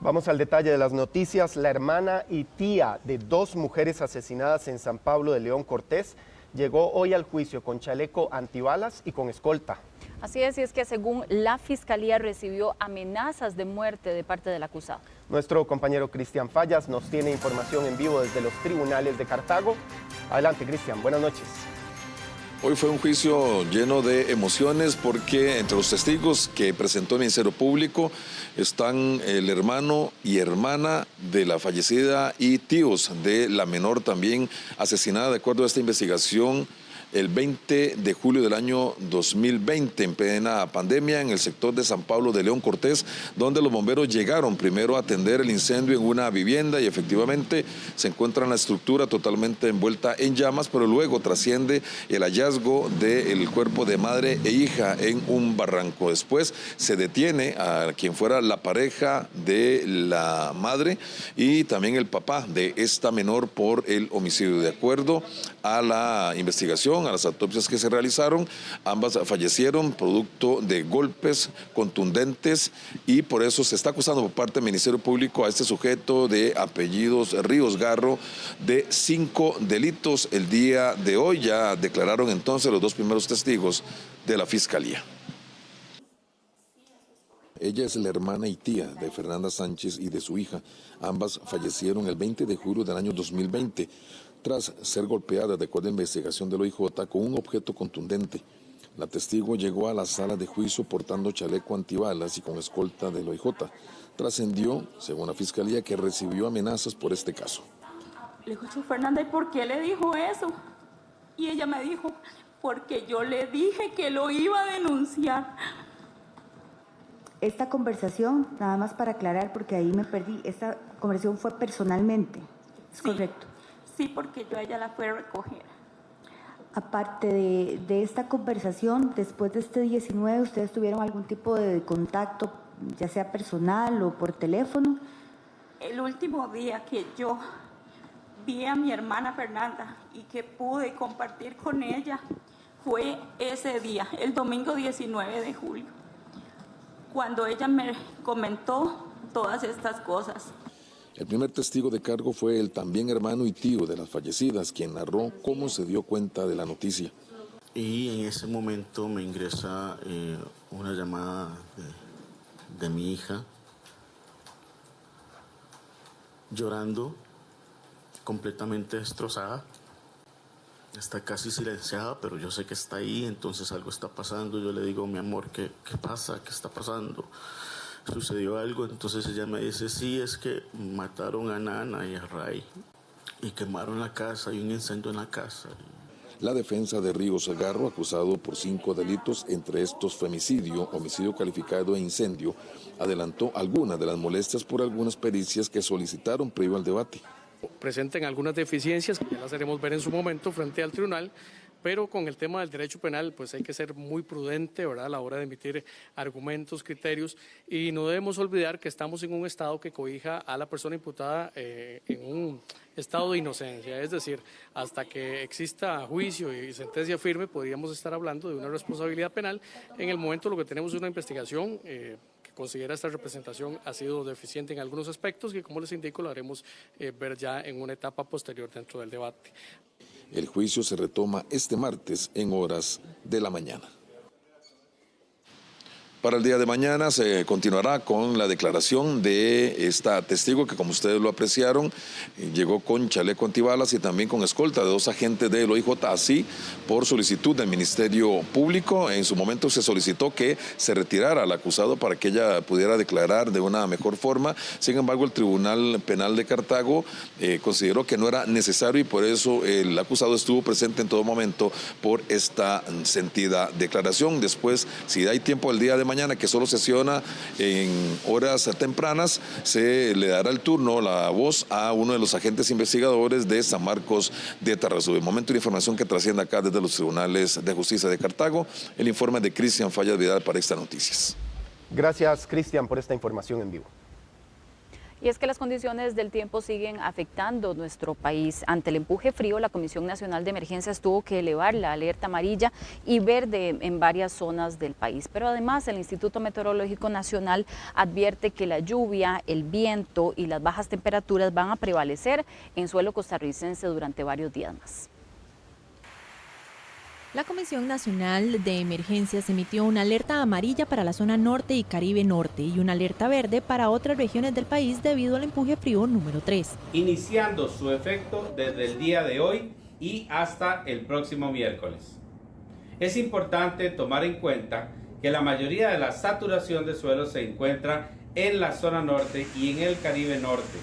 Vamos al detalle de las noticias. La hermana y tía de dos mujeres asesinadas en San Pablo de León, Cortés, llegó hoy al juicio con chaleco antibalas y con escolta. Así es, y es que según la Fiscalía recibió amenazas de muerte de parte del acusado. Nuestro compañero Cristian Fallas nos tiene información en vivo desde los tribunales de Cartago. Adelante, Cristian, buenas noches. Hoy fue un juicio lleno de emociones porque entre los testigos que presentó el Ministerio Público están el hermano y hermana de la fallecida y tíos de la menor también asesinada, de acuerdo a esta investigación, el 20 de julio del año 2020, en plena pandemia, en el sector de San Pablo de León, Cortés, donde los bomberos llegaron primero a atender el incendio en una vivienda y efectivamente se encuentra la estructura totalmente envuelta en llamas, pero luego trasciende el hallazgo del cuerpo de madre e hija en un barranco. Después se detiene a quien fuera la pareja de la madre y también el papá de esta menor por el homicidio. De acuerdo a la investigación, a las autopsias que se realizaron, ambas fallecieron producto de golpes contundentes y por eso se está acusando por parte del Ministerio Público a este sujeto de apellidos Ríos Garro de 5 delitos. El día de hoy ya declararon entonces los dos primeros testigos de la Fiscalía. Ella es la hermana y tía de Fernanda Sánchez y de su hija. Ambas fallecieron el 20 de julio del año 2020 tras ser golpeadas, de acuerdo a la investigación del OIJ, con un objeto contundente. La testigo llegó a la sala de juicio portando chaleco antibalas y con escolta del OIJ. Trascendió, según la Fiscalía, que recibió amenazas por este caso. Le dijo, Fernanda, ¿y por qué le dijo eso? Y ella me dijo, porque yo le dije que lo iba a denunciar. Esta conversación, nada más para aclarar, porque ahí me perdí, esta conversación fue personalmente, ¿es correcto? Sí, porque yo a ella la fui a recoger. Aparte de esta conversación, después de este 19, ¿ustedes tuvieron algún tipo de contacto, ya sea personal o por teléfono? El último día que yo vi a mi hermana Fernanda y que pude compartir con ella fue ese día, el domingo 19 de julio, cuando ella me comentó todas estas cosas. El primer testigo de cargo fue el también hermano y tío de las fallecidas, quien narró cómo se dio cuenta de la noticia. Y en ese momento me ingresa una llamada de mi hija, llorando, completamente destrozada. Está casi silenciada, pero yo sé que está ahí, entonces algo está pasando. Yo le digo, mi amor, ¿qué pasa? ¿Qué está pasando? ¿Sucedió algo? Entonces ella me dice, sí, es que mataron a Nana y a Ray y quemaron la casa, hay un incendio en la casa. La defensa de Ríos Garro, acusado por 5 delitos, entre estos femicidio, homicidio calificado e incendio, adelantó algunas de las molestias por algunas pericias que solicitaron previo al debate. Presenten algunas deficiencias que ya las haremos ver en su momento frente al tribunal, pero con el tema del derecho penal pues hay que ser muy prudente, ¿verdad?, a la hora de emitir argumentos, criterios, y no debemos olvidar que estamos en un estado que cobija a la persona imputada en un estado de inocencia, es decir, hasta que exista juicio y sentencia firme podríamos estar hablando de una responsabilidad penal. En el momento lo que tenemos es una investigación que considera esta representación ha sido deficiente en algunos aspectos que, como les indico, lo haremos ver ya en una etapa posterior dentro del debate. El juicio se retoma este martes en horas de la mañana. Para el día de mañana se continuará con la declaración de esta testigo que, como ustedes lo apreciaron, llegó con chaleco antibalas y también con escolta de 2 agentes del OIJ, así por solicitud del Ministerio Público. En su momento se solicitó que se retirara al acusado para que ella pudiera declarar de una mejor forma. Sin embargo, el Tribunal Penal de Cartago consideró que no era necesario y por eso el acusado estuvo presente en todo momento por esta sentida declaración. Después, si hay tiempo el día de mañana, que solo sesiona en horas tempranas, se le dará el turno, la voz a uno de los agentes investigadores de San Marcos de Tarrazú. De momento, la información que trasciende acá desde los tribunales de justicia de Cartago, el informe de Cristian Fallas Vidal para Extra Noticias. Gracias, Cristian, por esta información en vivo. Y es que las condiciones del tiempo siguen afectando nuestro país. Ante el empuje frío, la Comisión Nacional de Emergencias tuvo que elevar la alerta amarilla y verde en varias zonas del país. Pero además, el Instituto Meteorológico Nacional advierte que la lluvia, el viento y las bajas temperaturas van a prevalecer en suelo costarricense durante varios días más. La Comisión Nacional de Emergencias emitió una alerta amarilla para la zona norte y Caribe Norte y una alerta verde para otras regiones del país debido al empuje frío número 3. Iniciando su efecto desde el día de hoy y hasta el próximo miércoles. Es importante tomar en cuenta que la mayoría de la saturación de suelo se encuentra en la zona norte y en el Caribe Norte,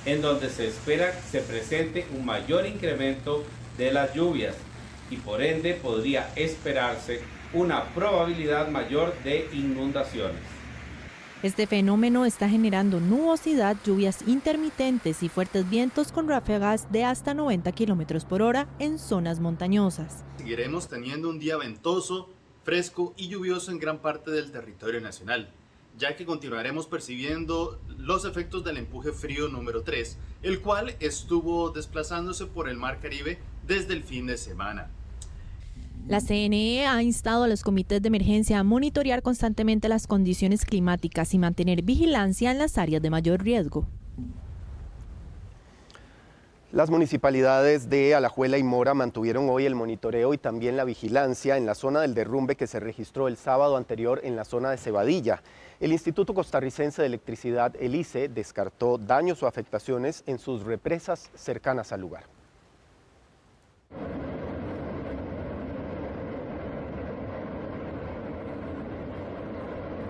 en donde se espera que se presente un mayor incremento de las lluvias, y por ende podría esperarse una probabilidad mayor de inundaciones. Este fenómeno está generando nubosidad, lluvias intermitentes y fuertes vientos con ráfagas de hasta 90 km por hora en zonas montañosas. Seguiremos teniendo un día ventoso, fresco y lluvioso en gran parte del territorio nacional, ya que continuaremos percibiendo los efectos del empuje frío número 3, el cual estuvo desplazándose por el Mar Caribe desde el fin de semana. La CNE ha instado a los comités de emergencia a monitorear constantemente las condiciones climáticas y mantener vigilancia en las áreas de mayor riesgo. Las municipalidades de Alajuela y Mora mantuvieron hoy el monitoreo y también la vigilancia en la zona del derrumbe que se registró el sábado anterior en la zona de Cebadilla. El Instituto Costarricense de Electricidad, el ICE, descartó daños o afectaciones en sus represas cercanas al lugar.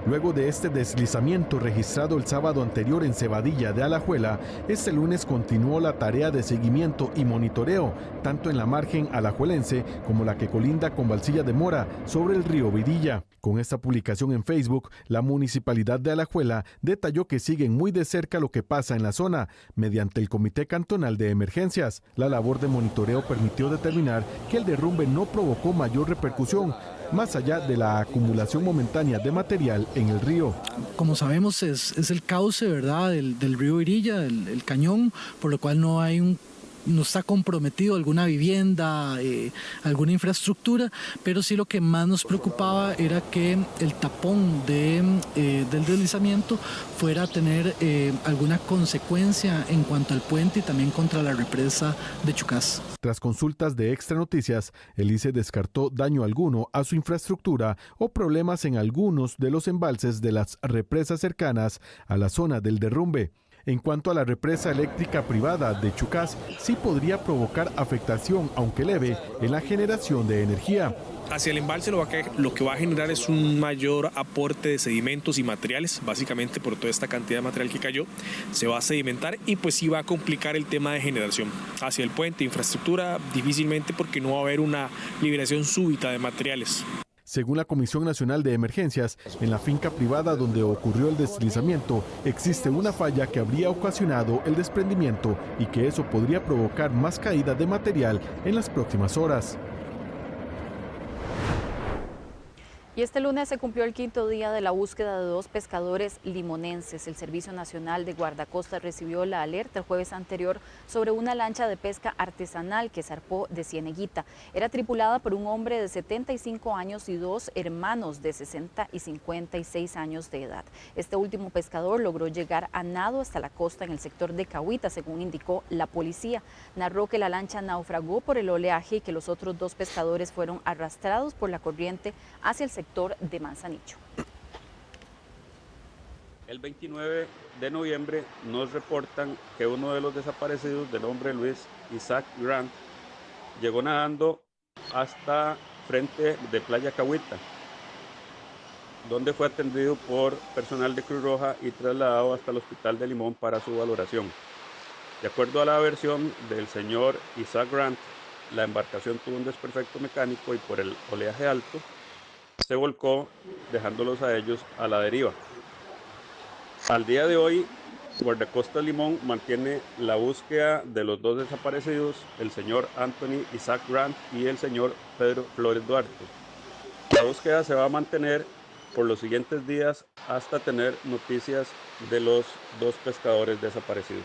Luego de este deslizamiento registrado el sábado anterior en Cebadilla de Alajuela, este lunes continuó la tarea de seguimiento y monitoreo, tanto en la margen alajuelense como la que colinda con Valsilla de Mora, sobre el río Vidilla. Con esta publicación en Facebook, la Municipalidad de Alajuela detalló que siguen muy de cerca lo que pasa en la zona, mediante el Comité Cantonal de Emergencias. La labor de monitoreo permitió determinar que el derrumbe no provocó mayor repercusión, más allá de la acumulación momentánea de material en el río. Como sabemos es el cauce, ¿verdad?, del río Virilla, el cañón, por lo cual no está comprometido alguna vivienda, alguna infraestructura, pero sí lo que más nos preocupaba era que el tapón del deslizamiento fuera a tener alguna consecuencia en cuanto al puente y también contra la represa de Chucás. Tras consultas de Extra Noticias, el ICE descartó daño alguno a su infraestructura o problemas en algunos de los embalses de las represas cercanas a la zona del derrumbe. En cuanto a la represa eléctrica privada de Chucás, sí podría provocar afectación, aunque leve, en la generación de energía. Hacia el embalse lo que va a generar es un mayor aporte de sedimentos y materiales, básicamente por toda esta cantidad de material que cayó, se va a sedimentar y pues sí va a complicar el tema de generación. Hacia el puente, infraestructura, difícilmente porque no va a haber una liberación súbita de materiales. Según la Comisión Nacional de Emergencias, en la finca privada donde ocurrió el deslizamiento, existe una falla que habría ocasionado el desprendimiento y que eso podría provocar más caída de material en las próximas horas. Y este lunes se cumplió el 5º día de la búsqueda de 2 pescadores limonenses. El Servicio Nacional de Guardacostas recibió la alerta el jueves anterior sobre una lancha de pesca artesanal que zarpó de Cieneguita. Era tripulada por un hombre de 75 años y 2 hermanos de 60 y 56 años de edad. Este último pescador logró llegar a nado hasta la costa en el sector de Cahuita, según indicó la policía. Narró que la lancha naufragó por el oleaje y que los otros 2 pescadores fueron arrastrados por la corriente hacia el sector de Manzanillo. El 29 de noviembre nos reportan que uno de los desaparecidos, de nombre Luis Isaac Grant, llegó nadando hasta frente de Playa Cahuita, donde fue atendido por personal de Cruz Roja y trasladado hasta el Hospital de Limón para su valoración. De acuerdo a la versión del señor Isaac Grant, la embarcación tuvo un desperfecto mecánico y por el oleaje alto se volcó, dejándolos a ellos a la deriva. Al día de hoy, Guardacostas Limón mantiene la búsqueda de los 2 desaparecidos, el señor Anthony Isaac Grant y el señor Pedro Flores Duarte. La búsqueda se va a mantener por los siguientes días hasta tener noticias de los 2 pescadores desaparecidos.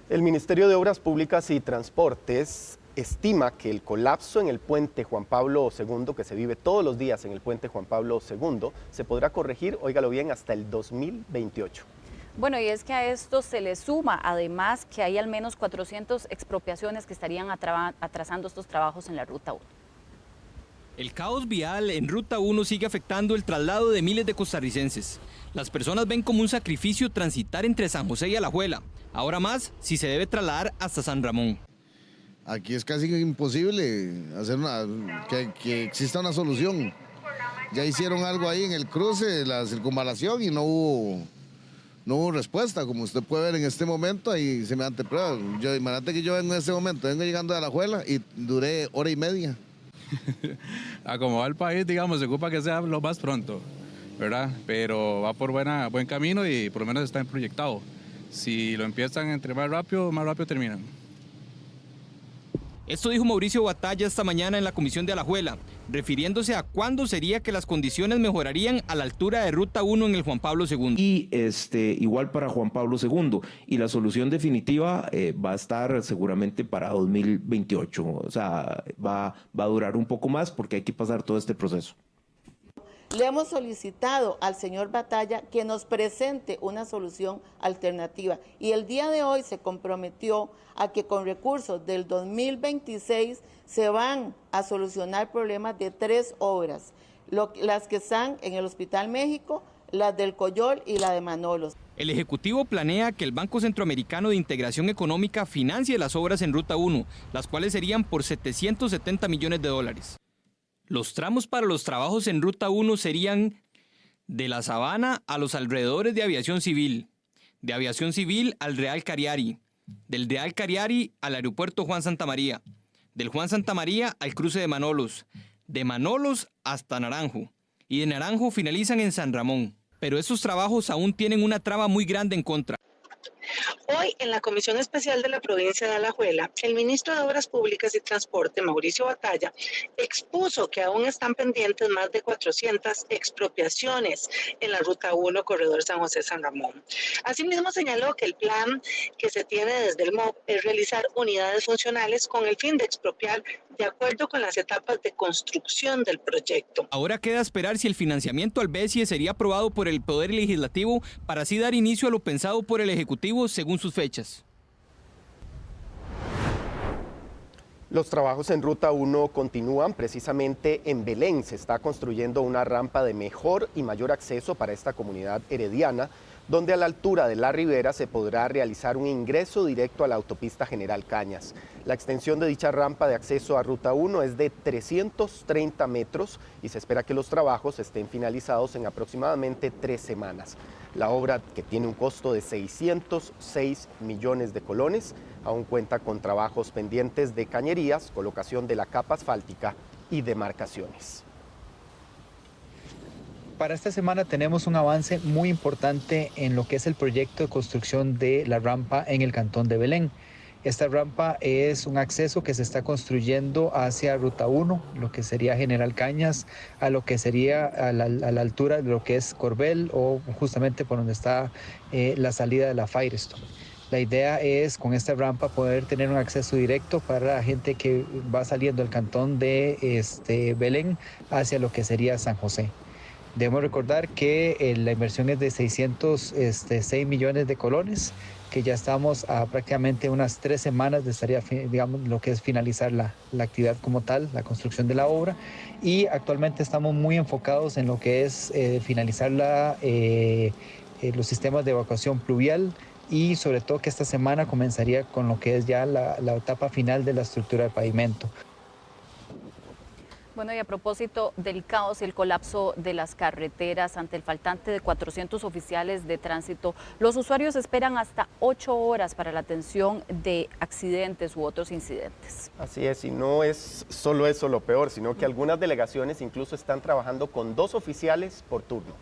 El Ministerio de Obras Públicas y Transportes estima que el colapso en el puente Juan Pablo II, que se vive todos los días en el puente Juan Pablo II, se podrá corregir, óigalo bien, hasta el 2028. Bueno, y es que a esto se le suma además que hay al menos 400 expropiaciones que estarían atrasando estos trabajos en la Ruta 1. El caos vial en Ruta 1 sigue afectando el traslado de miles de costarricenses. Las personas ven como un sacrificio transitar entre San José y Alajuela. Ahora más si se debe trasladar hasta San Ramón. Aquí es casi imposible hacer que exista una solución. Ya hicieron algo ahí en el cruce, la circunvalación, y no hubo respuesta. Como usted puede ver en este momento, ahí se me ante pruebas. Imagínate que yo vengo en este momento, vengo llegando de Alajuela y duré 1:30. A como va el país, digamos, se ocupa que sea lo más pronto, ¿verdad? Pero va por buen camino y por lo menos está proyectado. Si lo empiezan entre más rápido terminan. Esto dijo Mauricio Batalla esta mañana en la comisión de Alajuela, refiriéndose a cuándo sería que las condiciones mejorarían a la altura de Ruta 1 en el Juan Pablo II. Y igual para Juan Pablo II. Y la solución definitiva va a estar seguramente para 2028. O sea, va a durar un poco más porque hay que pasar todo este proceso. Le hemos solicitado al señor Batalla que nos presente una solución alternativa y el día de hoy se comprometió a que con recursos del 2026 se van a solucionar problemas de 3 obras, las que están en el Hospital México, las del Coyol y la de Manolos. El Ejecutivo planea que el Banco Centroamericano de Integración Económica financie las obras en Ruta 1, las cuales serían por $770 millones. Los tramos para los trabajos en Ruta 1 serían de La Sabana a los alrededores de Aviación Civil, de Aviación Civil al Real Cariari, del Real Cariari al Aeropuerto Juan Santamaría, del Juan Santamaría al cruce de Manolos, de Manolos hasta Naranjo, y de Naranjo finalizan en San Ramón. Pero estos trabajos aún tienen una traba muy grande en contra. Hoy, en la Comisión Especial de la Provincia de Alajuela, el ministro de Obras Públicas y Transporte, Mauricio Batalla, expuso que aún están pendientes más de 400 expropiaciones en la Ruta 1, Corredor San José-San Ramón. Asimismo, señaló que el plan que se tiene desde el MOP es realizar unidades funcionales con el fin de expropiar de acuerdo con las etapas de construcción del proyecto. Ahora queda esperar si el financiamiento al BESIE sería aprobado por el Poder Legislativo para así dar inicio a lo pensado por el Ejecutivo según sus fechas. Los trabajos en Ruta 1 continúan. Precisamente en Belén se está construyendo una rampa de mejor y mayor acceso para esta comunidad herediana, donde a la altura de la ribera se podrá realizar un ingreso directo a la autopista General Cañas. La extensión de dicha rampa de acceso a Ruta 1 es de 330 metros y se espera que los trabajos estén finalizados en aproximadamente 3 semanas. La obra, que tiene un costo de 606 millones de colones, aún cuenta con trabajos pendientes de cañerías, colocación de la capa asfáltica y demarcaciones. Para esta semana tenemos un avance muy importante en lo que es el proyecto de construcción de la rampa en el cantón de Belén. Esta rampa es un acceso que se está construyendo hacia Ruta 1, lo que sería General Cañas, a lo que sería a la altura de lo que es Corbel o justamente por donde está la salida de la Firestone. La idea es con esta rampa poder tener un acceso directo para la gente que va saliendo del cantón de Belén hacia lo que sería San José. Debemos recordar que la inversión es de 606 millones de colones, que ya estamos a prácticamente unas 3 semanas de estaría, digamos, lo que es finalizar la actividad como tal, la construcción de la obra, y actualmente estamos muy enfocados en lo que es finalizar los sistemas de evacuación pluvial y sobre todo que esta semana comenzaría con lo que es ya la etapa final de la estructura de pavimento. Bueno, y a propósito del caos y el colapso de las carreteras ante el faltante de 400 oficiales de tránsito, los usuarios esperan hasta 8 horas para la atención de accidentes u otros incidentes. Así es, y no es solo eso lo peor, sino que algunas delegaciones incluso están trabajando con 2 oficiales por turno.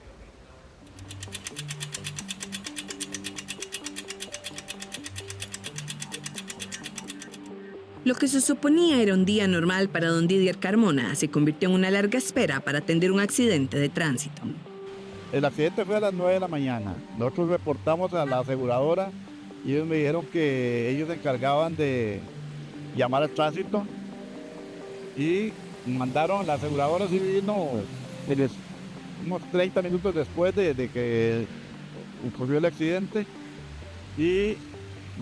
Lo que se suponía era un día normal para don Didier Carmona se convirtió en una larga espera para atender un accidente de tránsito. El accidente fue a las 9 de la mañana. Nosotros reportamos a la aseguradora y ellos me dijeron que ellos se encargaban de llamar al tránsito y mandaron, la aseguradora sí vino unos 30 minutos después de que ocurrió el accidente y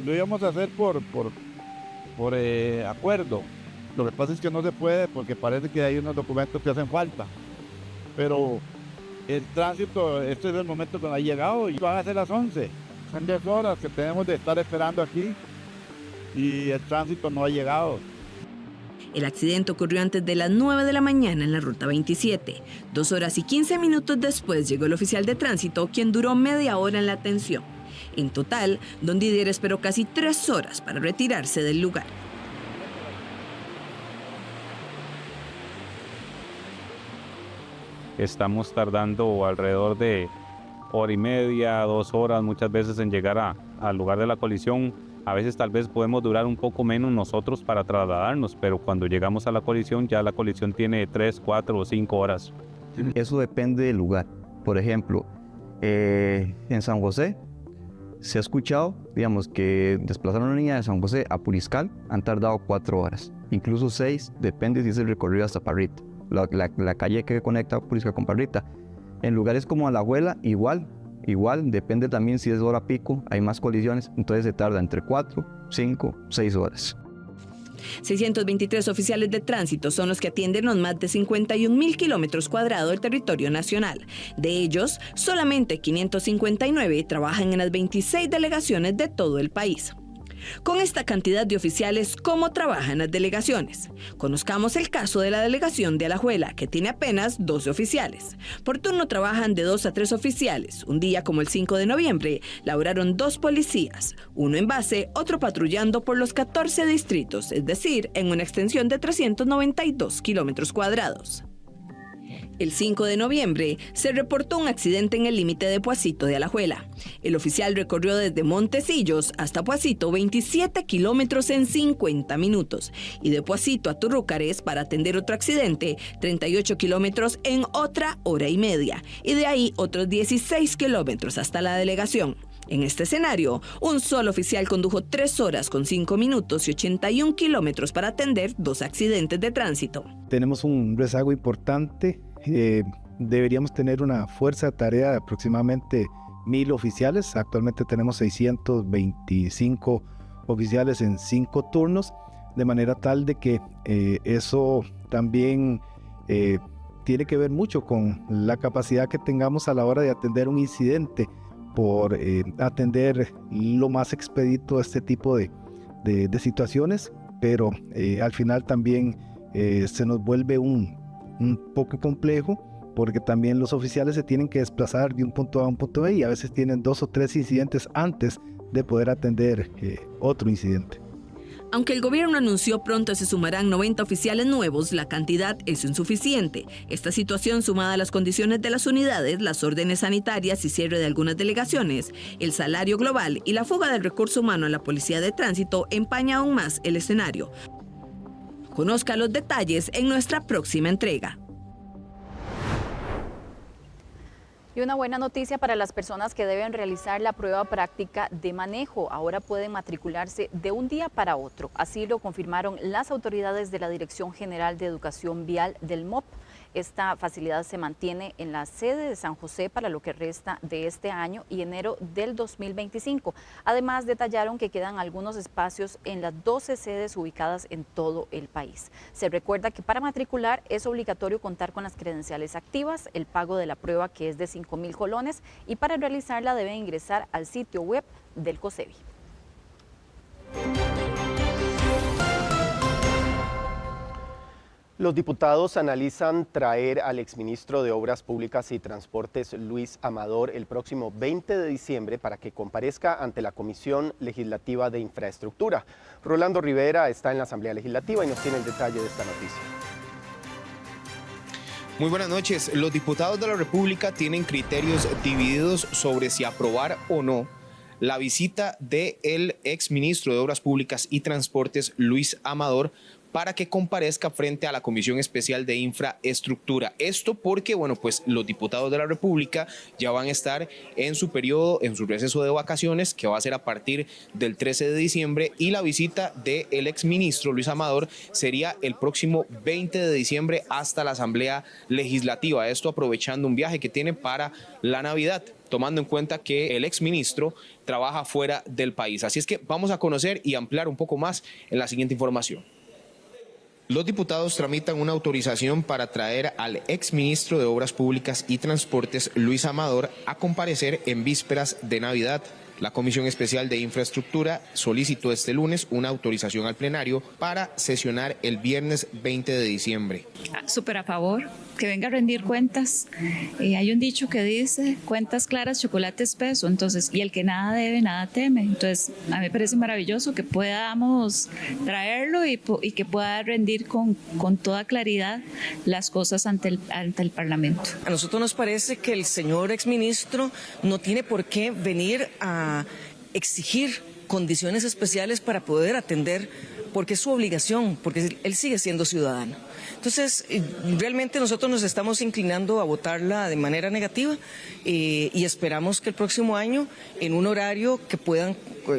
lo íbamos a hacer por acuerdo. Lo que pasa es que no se puede porque parece que hay unos documentos que hacen falta. Pero el tránsito, este es el momento que no ha llegado y van a ser las 11. Son 10 horas que tenemos de estar esperando aquí y el tránsito no ha llegado. El accidente ocurrió antes de las 9 de la mañana en la ruta 27. 2 horas y 15 minutos después llegó el oficial de tránsito, quien duró media hora en la atención. En total, don Didier esperó casi 3 horas para retirarse del lugar. Estamos tardando alrededor de 1:30, 2 horas muchas veces en llegar al lugar de la colisión. A veces tal vez podemos durar un poco menos nosotros para trasladarnos, pero cuando llegamos a la colisión, ya la colisión tiene 3, 4 o 5 horas. Eso depende del lugar. Por ejemplo, en San José se ha escuchado, digamos, que desplazar a una niña de San José a Puriscal han tardado 4 horas, incluso 6, depende si es el recorrido hasta Parrita, la calle que conecta Puriscal con Parrita. En lugares como Alajuela, igual, depende también si es hora pico, hay más colisiones, entonces se tarda entre 4, 5, 6 horas. 623 oficiales de tránsito son los que atienden los más de 51.000 kilómetros cuadrados del territorio nacional. De ellos, solamente 559 trabajan en las 26 delegaciones de todo el país. Con esta cantidad de oficiales, ¿cómo trabajan las delegaciones? Conozcamos el caso de la delegación de Alajuela, que tiene apenas 12 oficiales. Por turno trabajan de 2 a 3 oficiales. Un día como el 5 de noviembre, laboraron 2 policías, uno en base, otro patrullando por los 14 distritos, es decir, en una extensión de 392 kilómetros cuadrados. El 5 de noviembre se reportó un accidente en el límite de Puacito de Alajuela. El oficial recorrió desde Montecillos hasta Puacito 27 kilómetros en 50 minutos y de Puacito a Turrúcares para atender otro accidente 38 kilómetros en otra hora y media y de ahí otros 16 kilómetros hasta la delegación. En este escenario, un solo oficial condujo 3 horas con 5 minutos y 81 kilómetros para atender 2 accidentes de tránsito. Tenemos un rezago importante. Deberíamos tener una fuerza de tarea de aproximadamente 1.000 oficiales. Actualmente tenemos 625 oficiales en 5 turnos, de manera tal de que eso también tiene que ver mucho con la capacidad que tengamos a la hora de atender un incidente, por atender lo más expedito este tipo de situaciones, pero al final también se nos vuelve un poco complejo, porque también los oficiales se tienen que desplazar de un punto A a un punto B y a veces tienen 2 o 3 incidentes antes de poder atender otro incidente. Aunque el gobierno anunció pronto se sumarán 90 oficiales nuevos, la cantidad es insuficiente. Esta situación, sumada a las condiciones de las unidades, las órdenes sanitarias y cierre de algunas delegaciones, el salario global y la fuga del recurso humano a la policía de tránsito, empaña aún más el escenario. Conozca los detalles en nuestra próxima entrega. Y una buena noticia para las personas que deben realizar la prueba práctica de manejo. Ahora pueden matricularse de un día para otro. Así lo confirmaron las autoridades de la Dirección General de Educación Vial del MOP. Esta facilidad se mantiene en la sede de San José para lo que resta de este año y enero del 2025. Además, detallaron que quedan algunos espacios en las 12 sedes ubicadas en todo el país. Se recuerda que para matricular es obligatorio contar con las credenciales activas, el pago de la prueba que es de 5.000 colones y para realizarla deben ingresar al sitio web del COSEBI. Los diputados analizan traer al exministro de Obras Públicas y Transportes, Luis Amador, el próximo 20 de diciembre para que comparezca ante la Comisión Legislativa de Infraestructura. Rolando Rivera está en la Asamblea Legislativa y nos tiene el detalle de esta noticia. Muy buenas noches. Los diputados de la República tienen criterios divididos sobre si aprobar o no la visita del exministro de Obras Públicas y Transportes, Luis Amador, para que comparezca frente a la Comisión Especial de Infraestructura. Esto porque, bueno, pues los diputados de la República ya van a estar en su periodo, en su receso de vacaciones, que va a ser a partir del 13 de diciembre, y la visita del exministro Luis Amador sería el próximo 20 de diciembre hasta la Asamblea Legislativa. Esto aprovechando un viaje que tiene para la Navidad, tomando en cuenta que el exministro trabaja fuera del país. Así es que vamos a conocer y ampliar un poco más en la siguiente información. Los diputados tramitan una autorización para traer al exministro de Obras Públicas y Transportes, Luis Amador, a comparecer en vísperas de Navidad. La Comisión Especial de Infraestructura solicitó este lunes una autorización al plenario para sesionar el viernes 20 de diciembre. Súper a favor, que venga a rendir cuentas. Hay un dicho que dice, cuentas claras, chocolate espeso, entonces, y el que nada debe, nada teme. Entonces, a mí me parece maravilloso que podamos traerlo y que pueda rendir con toda claridad las cosas ante el Parlamento. A nosotros nos parece que el señor exministro no tiene por qué venir a exigir condiciones especiales para poder atender, porque es su obligación, porque él sigue siendo ciudadano. Entonces, realmente nosotros nos estamos inclinando a votarla de manera negativa y esperamos que el próximo año, en un horario que puedan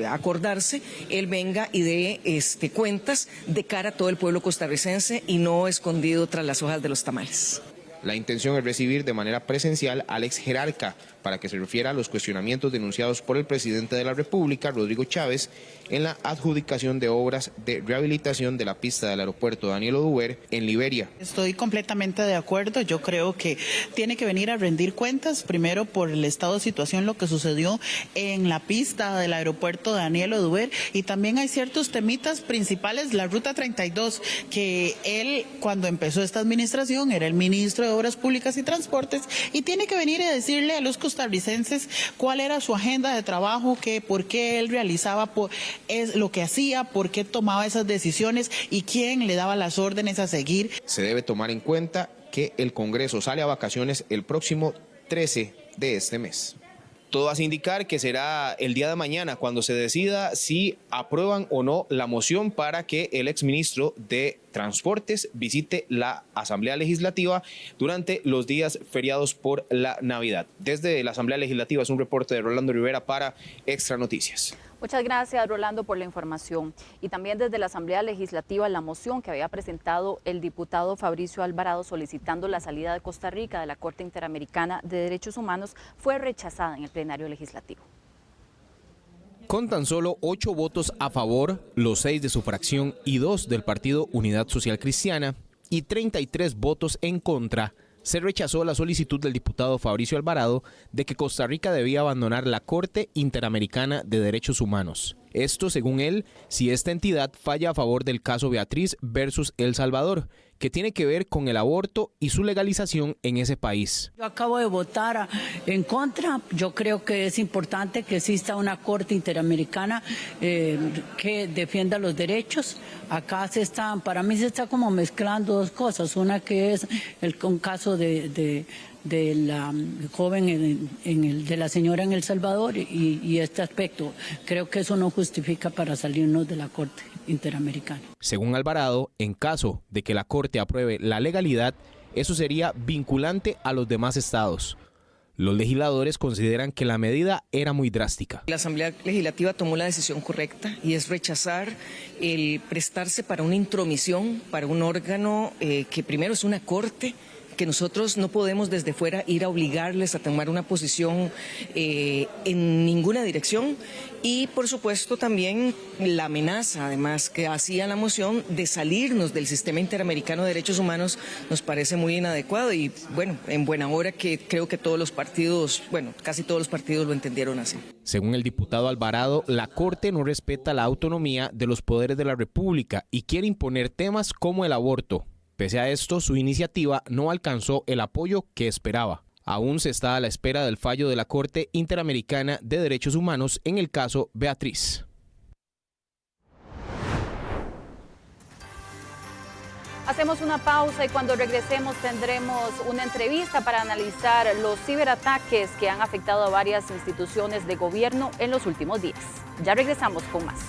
acordarse, él venga y dé cuentas de cara a todo el pueblo costarricense y no escondido tras las hojas de los tamales. La intención es recibir de manera presencial al ex jerarca para que se refiera a los cuestionamientos denunciados por el presidente de la República, Rodrigo Chávez, en la adjudicación de obras de rehabilitación de la pista del aeropuerto Daniel Oduber en Liberia. Estoy completamente de acuerdo. Yo creo que tiene que venir a rendir cuentas, primero por el estado de situación, lo que sucedió en la pista del aeropuerto Daniel Oduber, y también hay ciertos temitas principales, la Ruta 32, que él, cuando empezó esta administración, era el ministro de Obras Públicas y Transportes, y tiene que venir a decirle a los costarricenses cuál era su agenda de trabajo, por qué él realizaba lo que hacía, por qué tomaba esas decisiones y quién le daba las órdenes a seguir. Se debe tomar en cuenta que el Congreso sale a vacaciones el próximo 13 de este mes. Todo hace indicar que será el día de mañana cuando se decida si aprueban o no la moción para que el exministro de Transportes visite la Asamblea Legislativa durante los días feriados por la Navidad. Desde la Asamblea Legislativa es un reporte de Rolando Rivera para Extra Noticias. Muchas gracias, Rolando, por la información. Y también desde la Asamblea Legislativa, la moción que había presentado el diputado Fabricio Alvarado solicitando la salida de Costa Rica de la Corte Interamericana de Derechos Humanos fue rechazada en el plenario legislativo. Con tan solo 8 votos a favor, los 6 de su fracción y 2 del Partido Unidad Social Cristiana, y 33 votos en contra, se rechazó la solicitud del diputado Fabricio Alvarado de que Costa Rica debía abandonar la Corte Interamericana de Derechos Humanos. Esto, según él, si esta entidad falla a favor del caso Beatriz versus El Salvador, que tiene que ver con el aborto y su legalización en ese país. Yo acabo de votar en contra. Yo creo que es importante que exista una Corte Interamericana que defienda los derechos. Acá para mí se está como mezclando dos cosas. Una que es un caso de la joven de la señora en El Salvador y este aspecto. Creo que eso no justifica para salirnos de la Corte Interamericana. Según Alvarado, en caso de que la Corte apruebe la legalidad, eso sería vinculante a los demás estados. Los legisladores consideran que la medida era muy drástica. La Asamblea Legislativa tomó la decisión correcta y es rechazar el prestarse para una intromisión, para un órgano que primero es una corte, que nosotros no podemos desde fuera ir a obligarles a tomar una posición en ninguna dirección, y por supuesto también la amenaza además que hacía la moción de salirnos del sistema interamericano de derechos humanos nos parece muy inadecuado y bueno, en buena hora que creo que todos los partidos, casi todos los partidos lo entendieron así. Según el diputado Alvarado, la Corte no respeta la autonomía de los poderes de la República y quiere imponer temas como el aborto. Pese a esto, su iniciativa no alcanzó el apoyo que esperaba. Aún se está a la espera del fallo de la Corte Interamericana de Derechos Humanos en el caso Beatriz. Hacemos una pausa y cuando regresemos tendremos una entrevista para analizar los ciberataques que han afectado a varias instituciones de gobierno en los últimos días. Ya regresamos con más.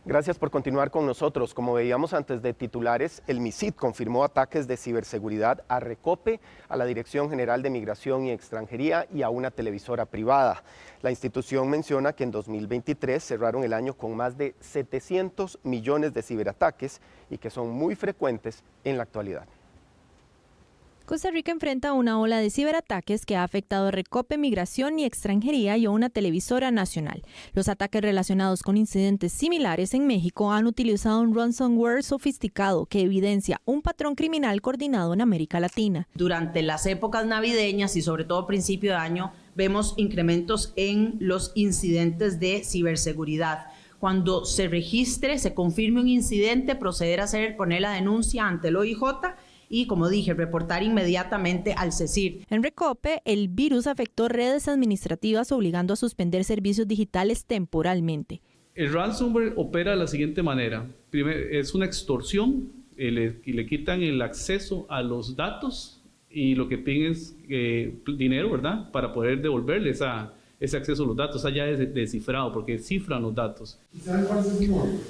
Gracias por continuar con nosotros. Como veíamos antes de titulares, el MISID confirmó ataques de ciberseguridad a Recope, a la Dirección General de Migración y Extranjería y a una televisora privada. La institución menciona que en 2023 cerraron el año con más de 700 millones de ciberataques y que son muy frecuentes en la actualidad. Costa Rica enfrenta una ola de ciberataques que ha afectado a Recope, Migración y Extranjería y a una televisora nacional. Los ataques relacionados con incidentes similares en México han utilizado un ransomware sofisticado que evidencia un patrón criminal coordinado en América Latina. Durante las épocas navideñas y sobre todo a principio de año vemos incrementos en los incidentes de ciberseguridad. Cuando se registre, se confirme un incidente, proceder a poner la denuncia ante el OIJ y, como dije, reportar inmediatamente al CECIR. En Recope, el virus afectó redes administrativas obligando a suspender servicios digitales temporalmente. El ransomware opera de la siguiente manera. Primero, es una extorsión y le quitan el acceso a los datos y lo que piden es dinero, ¿verdad?, para poder devolverle ese acceso a los datos. Allá es descifrado porque cifran los datos. ¿Saben cuál es ese monto?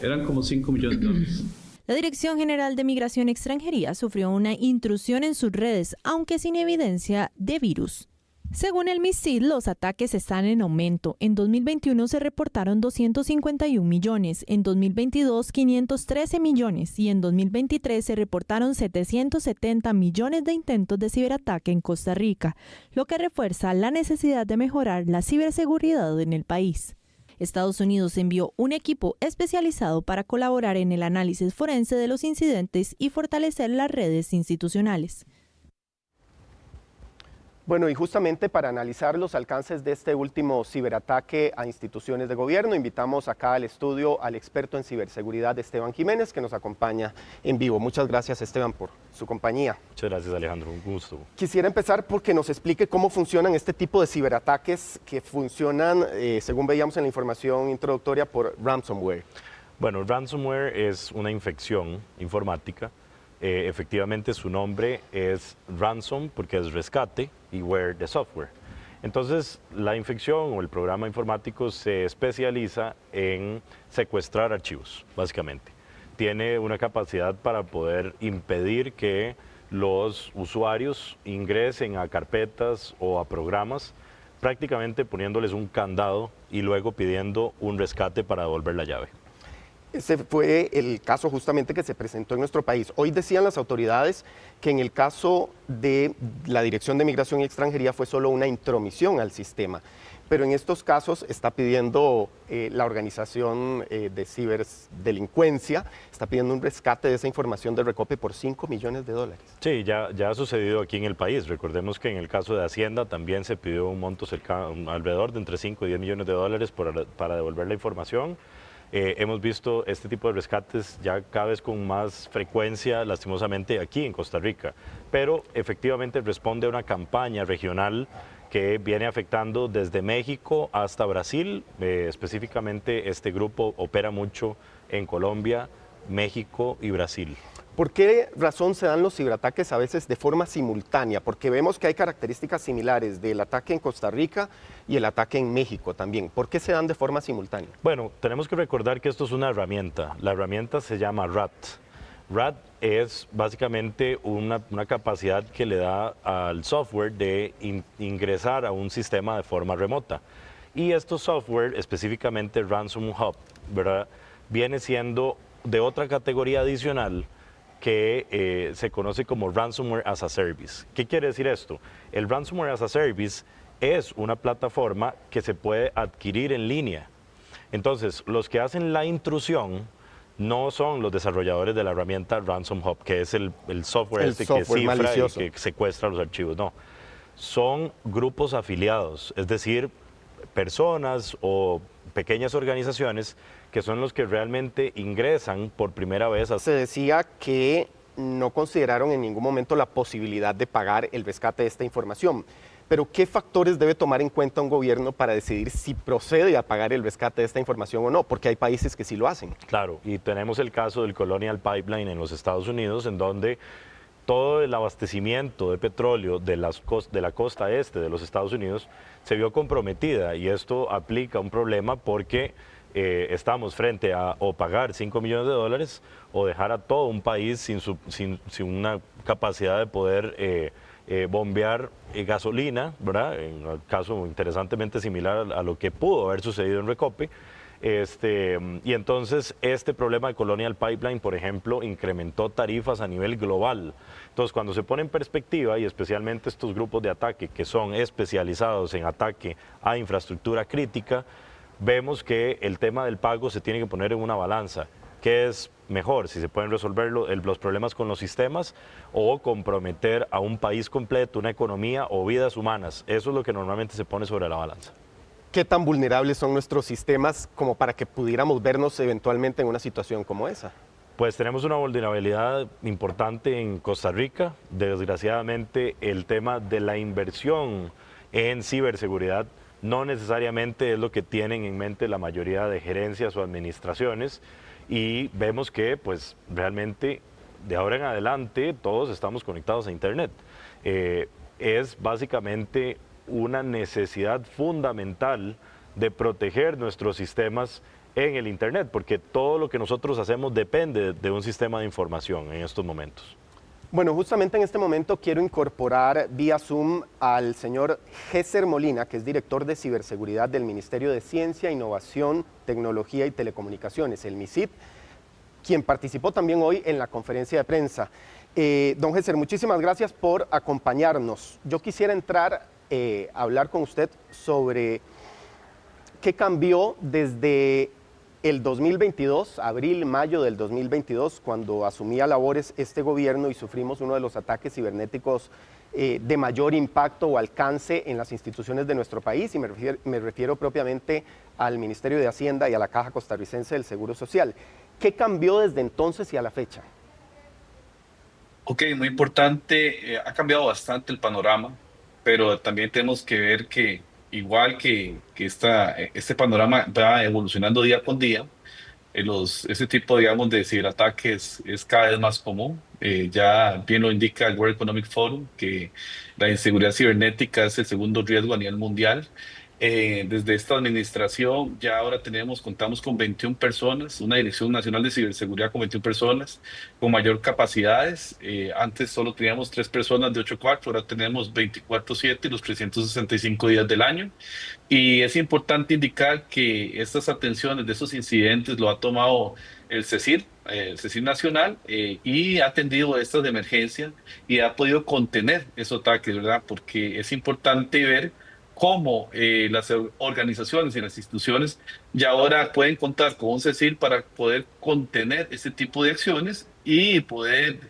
Eran como $5 millones. La Dirección General de Migración y Extranjería sufrió una intrusión en sus redes, aunque sin evidencia de virus. Según el MISID, los ataques están en aumento. En 2021 se reportaron 251 millones, en 2022 513 millones y en 2023 se reportaron 770 millones de intentos de ciberataque en Costa Rica, lo que refuerza la necesidad de mejorar la ciberseguridad en el país. Estados Unidos envió un equipo especializado para colaborar en el análisis forense de los incidentes y fortalecer las redes institucionales. Bueno, y justamente para analizar los alcances de este último ciberataque a instituciones de gobierno, invitamos acá al estudio al experto en ciberseguridad Esteban Jiménez, que nos acompaña en vivo. Muchas gracias, Esteban, por su compañía. Muchas gracias, Alejandro, un gusto. Quisiera empezar porque nos explique cómo funcionan este tipo de ciberataques que funcionan, según veíamos en la información introductoria, por ransomware. Bueno, ransomware es una infección informática. Efectivamente su nombre es ransom porque es rescate y ware de software. Entonces la infección o el programa informático se especializa en secuestrar archivos, básicamente. Tiene una capacidad para poder impedir que los usuarios ingresen a carpetas o a programas, prácticamente poniéndoles un candado y luego pidiendo un rescate para devolver la llave. Ese fue el caso justamente que se presentó en nuestro país. Hoy decían las autoridades que en el caso de la Dirección de Migración y Extranjería fue solo una intromisión al sistema, pero en estos casos está pidiendo la organización de ciberdelincuencia, está pidiendo un rescate de esa información de Recope por $5 millones. Sí, ya ha sucedido aquí en el país. Recordemos que en el caso de Hacienda también se pidió un monto cercano, alrededor de entre 5 y 10 millones de dólares para devolver la información. Hemos visto este tipo de rescates ya cada vez con más frecuencia, lastimosamente, aquí en Costa Rica, pero efectivamente responde a una campaña regional que viene afectando desde México hasta Brasil. Específicamente este grupo opera mucho en Colombia, México y Brasil. ¿Por qué razón se dan los ciberataques a veces de forma simultánea? Porque vemos que hay características similares del ataque en Costa Rica y el ataque en México también. ¿Por qué se dan de forma simultánea? Bueno, tenemos que recordar que esto es una herramienta. La herramienta se llama RAT. RAT es básicamente una capacidad que le da al software de ingresar a un sistema de forma remota. Y estos software, específicamente Ransom Hub, ¿verdad?, viene siendo de otra categoría adicional que se conoce como Ransomware as a Service. ¿Qué quiere decir esto? El Ransomware as a Service es una plataforma que se puede adquirir en línea. Entonces, los que hacen la intrusión no son los desarrolladores de la herramienta Ransom Hub, que es el software que cifra malicioso y que secuestra los archivos. No, son grupos afiliados, es decir, personas o pequeñas organizaciones que son los que realmente ingresan por primera vez. Se decía que no consideraron en ningún momento la posibilidad de pagar el rescate de esta información. pero ¿qué factores debe tomar en cuenta un gobierno para decidir si procede a pagar el rescate de esta información o no? Porque hay países que sí lo hacen. Claro, y tenemos el caso del Colonial Pipeline en los Estados Unidos, en donde todo el abastecimiento de petróleo de la costa este de los Estados Unidos se vio comprometida, y esto aplica un problema porque estamos frente a o pagar 5 millones de dólares o dejar a todo un país sin una capacidad de poder bombear gasolina, ¿verdad? En un caso interesantemente similar a lo que pudo haber sucedido en Recope. Y entonces este problema de Colonial Pipeline, por ejemplo, incrementó tarifas a nivel global. Entonces, cuando se pone en perspectiva, y especialmente estos grupos de ataque que son especializados en ataque a infraestructura crítica, vemos que el tema del pago se tiene que poner en una balanza. ¿Qué es mejor? Si se pueden resolver los problemas con los sistemas o comprometer a un país completo, una economía o vidas humanas. Eso es lo que normalmente se pone sobre la balanza. ¿Qué tan vulnerables son nuestros sistemas como para que pudiéramos vernos eventualmente en una situación como esa? Pues tenemos una vulnerabilidad importante en Costa Rica. Desgraciadamente, el tema de la inversión en ciberseguridad no necesariamente es lo que tienen en mente la mayoría de gerencias o administraciones, y vemos que pues realmente de ahora en adelante todos estamos conectados a Internet. Es básicamente una necesidad fundamental de proteger nuestros sistemas en el Internet, porque todo lo que nosotros hacemos depende de un sistema de información en estos momentos. Bueno, justamente en este momento quiero incorporar vía Zoom al señor Géser Molina, que es director de ciberseguridad del Ministerio de Ciencia, Innovación, Tecnología y Telecomunicaciones, el MICIT, quien participó también hoy en la conferencia de prensa. Don Géser, muchísimas gracias por acompañarnos. Yo quisiera entrar a hablar con usted sobre qué cambió desde el 2022, abril, mayo del 2022, cuando asumía labores este gobierno y sufrimos uno de los ataques cibernéticos de mayor impacto o alcance en las instituciones de nuestro país, y me refiero propiamente al Ministerio de Hacienda y a la Caja Costarricense del Seguro Social. ¿Qué cambió desde entonces y a la fecha? Ok, muy importante, ha cambiado bastante el panorama, pero también tenemos que ver que igual que este panorama va evolucionando día con día, ese tipo, digamos, de ciberataques es cada vez más común. Ya bien lo indica el World Economic Forum, que la inseguridad cibernética es el segundo riesgo a nivel mundial. Desde esta administración ya ahora contamos con 21 personas, una Dirección Nacional de Ciberseguridad con 21 personas, con mayor capacidades. Antes solo teníamos 3 personas de 8/4, ahora tenemos 24/7 y los 365 días del año. Y es importante indicar que estas atenciones de estos incidentes lo ha tomado el CECIR Nacional, y ha atendido estas de emergencia y ha podido contener esos ataques, ¿verdad? Porque es importante ver cómo las organizaciones y las instituciones ya ahora pueden contar con un CECIR para poder contener este tipo de acciones y poder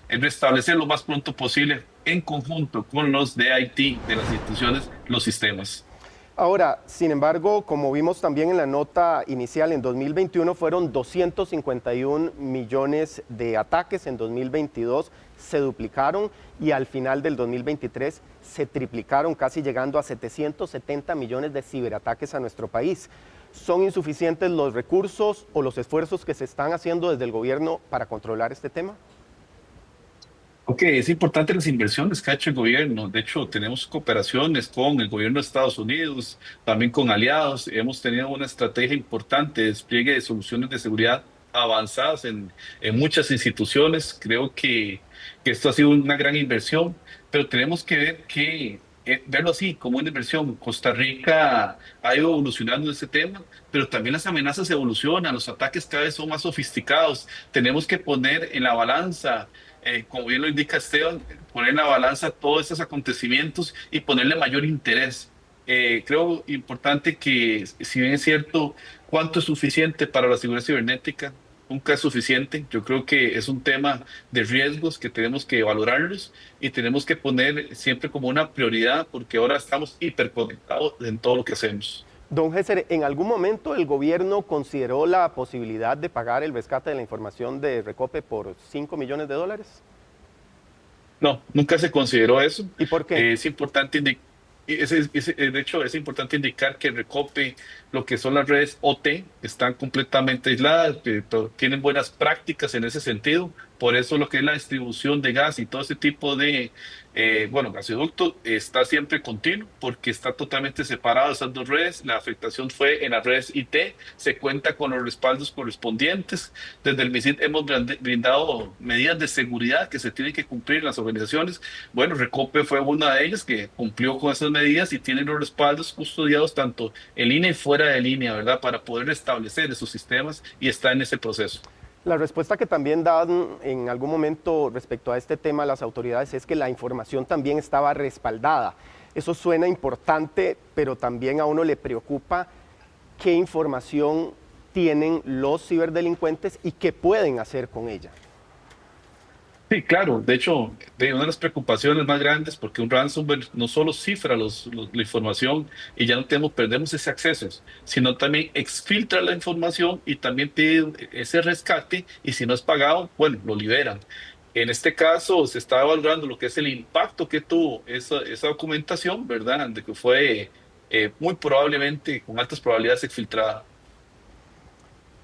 restablecer lo más pronto posible en conjunto con los de IT de las instituciones los sistemas. Ahora, sin embargo, como vimos también en la nota inicial, en 2021 fueron 251 millones de ataques, en 2022 se duplicaron y al final del 2023 se triplicaron, casi llegando a 770 millones de ciberataques a nuestro país. ¿Son insuficientes los recursos o los esfuerzos que se están haciendo desde el gobierno para controlar este tema? Ok, es importante las inversiones que ha hecho el gobierno. De hecho, tenemos cooperaciones con el gobierno de Estados Unidos, también con aliados. Hemos tenido una estrategia importante de despliegue de soluciones de seguridad avanzadas en muchas instituciones. Creo que esto ha sido una gran inversión, pero tenemos que verlo así, como una inversión. Costa Rica ha ido evolucionando en este tema, pero también las amenazas evolucionan, los ataques cada vez son más sofisticados. Tenemos que poner en la balanza, como bien lo indica Esteban, poner en la balanza todos estos acontecimientos y ponerle mayor interés. Creo importante que, si bien es cierto, ¿cuánto es suficiente para la seguridad cibernética? Nunca es suficiente. Yo creo que es un tema de riesgos que tenemos que valorarlos y tenemos que poner siempre como una prioridad, porque ahora estamos hiperconectados en todo lo que hacemos. Don Géser, ¿en algún momento el gobierno consideró la posibilidad de pagar el rescate de la información de Recope por 5 millones de dólares? No, nunca se consideró eso. ¿Y por qué? Es importante indicar. Y de hecho, es importante indicar que Recope, lo que son las redes OT, están completamente aisladas, tienen buenas prácticas en ese sentido. Por eso lo que es la distribución de gas y todo ese tipo de, gasoducto está siempre continuo, porque está totalmente separado esas dos redes. La afectación fue en las redes IT, se cuenta con los respaldos correspondientes. Desde el MISID hemos brindado medidas de seguridad que se tienen que cumplir en las organizaciones. Bueno, Recope fue una de ellas que cumplió con esas medidas y tiene los respaldos custodiados tanto en línea y fuera de línea, ¿verdad? Para poder restablecer esos sistemas y está en ese proceso. La respuesta que también dan en algún momento respecto a este tema las autoridades es que la información también estaba respaldada. Eso suena importante, pero también a uno le preocupa qué información tienen los ciberdelincuentes y qué pueden hacer con ella. Sí, claro. De hecho, una de las preocupaciones más grandes, porque un ransomware no solo cifra la información y ya no perdemos ese acceso, sino también exfiltra la información y también pide ese rescate y si no es pagado, bueno, lo liberan. En este caso se está evaluando lo que es el impacto que tuvo esa documentación, ¿verdad? De que fue muy probablemente, con altas probabilidades, exfiltrada.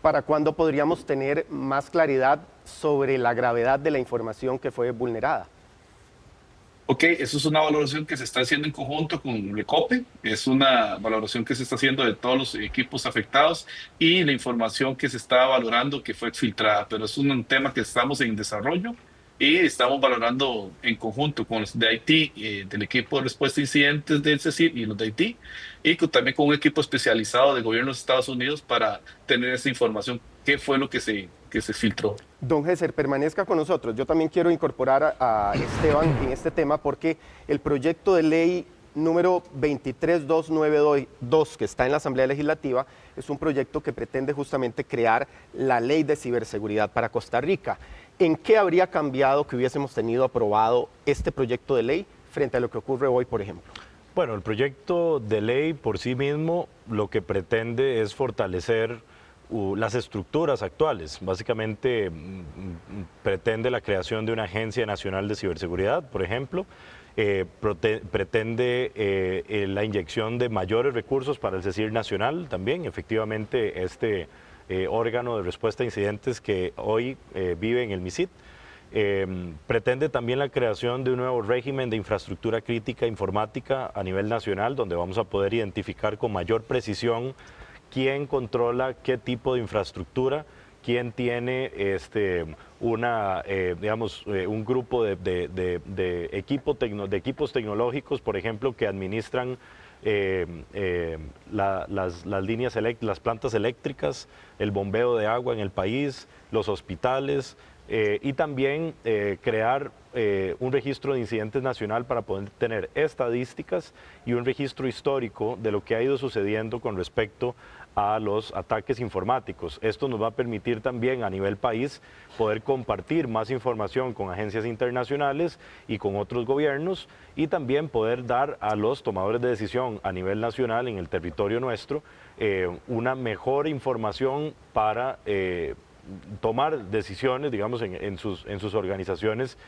¿Para cuándo podríamos tener más claridad sobre la gravedad de la información que fue vulnerada? Ok, eso es una valoración que se está haciendo en conjunto con Recope, es una valoración que se está haciendo de todos los equipos afectados y la información que se está valorando que fue exfiltrada, pero es un tema que estamos en desarrollo y estamos valorando en conjunto con los de IT, del equipo de respuesta a incidentes del CECIR y los de IT, y también con un equipo especializado del gobierno de los Estados Unidos para tener esa información, qué fue lo que se filtró. Don Gesser, permanezca con nosotros. Yo también quiero incorporar a Esteban en este tema porque el proyecto de ley número 23292 que está en la Asamblea Legislativa es un proyecto que pretende justamente crear la ley de ciberseguridad para Costa Rica. ¿En qué habría cambiado que hubiésemos tenido aprobado este proyecto de ley frente a lo que ocurre hoy, por ejemplo? Bueno, el proyecto de ley por sí mismo lo que pretende es fortalecer las estructuras actuales. Básicamente pretende la creación de una Agencia Nacional de Ciberseguridad, por ejemplo. Pretende la inyección de mayores recursos para el CECIR nacional también. Efectivamente, este órgano de respuesta a incidentes que hoy vive en el MISID. Pretende también la creación de un nuevo régimen de infraestructura crítica informática a nivel nacional, donde vamos a poder identificar con mayor precisión quién controla qué tipo de infraestructura, quién tiene un grupo de equipos tecnológicos, por ejemplo, que administran las líneas las plantas eléctricas, el bombeo de agua en el país, los hospitales, y también crear un registro de incidentes nacional para poder tener estadísticas y un registro histórico de lo que ha ido sucediendo con respecto a los ataques informáticos. Esto nos va a permitir también a nivel país poder compartir más información con agencias internacionales y con otros gobiernos y también poder dar a los tomadores de decisión a nivel nacional en el territorio nuestro una mejor información para tomar decisiones, digamos, en sus organizaciones,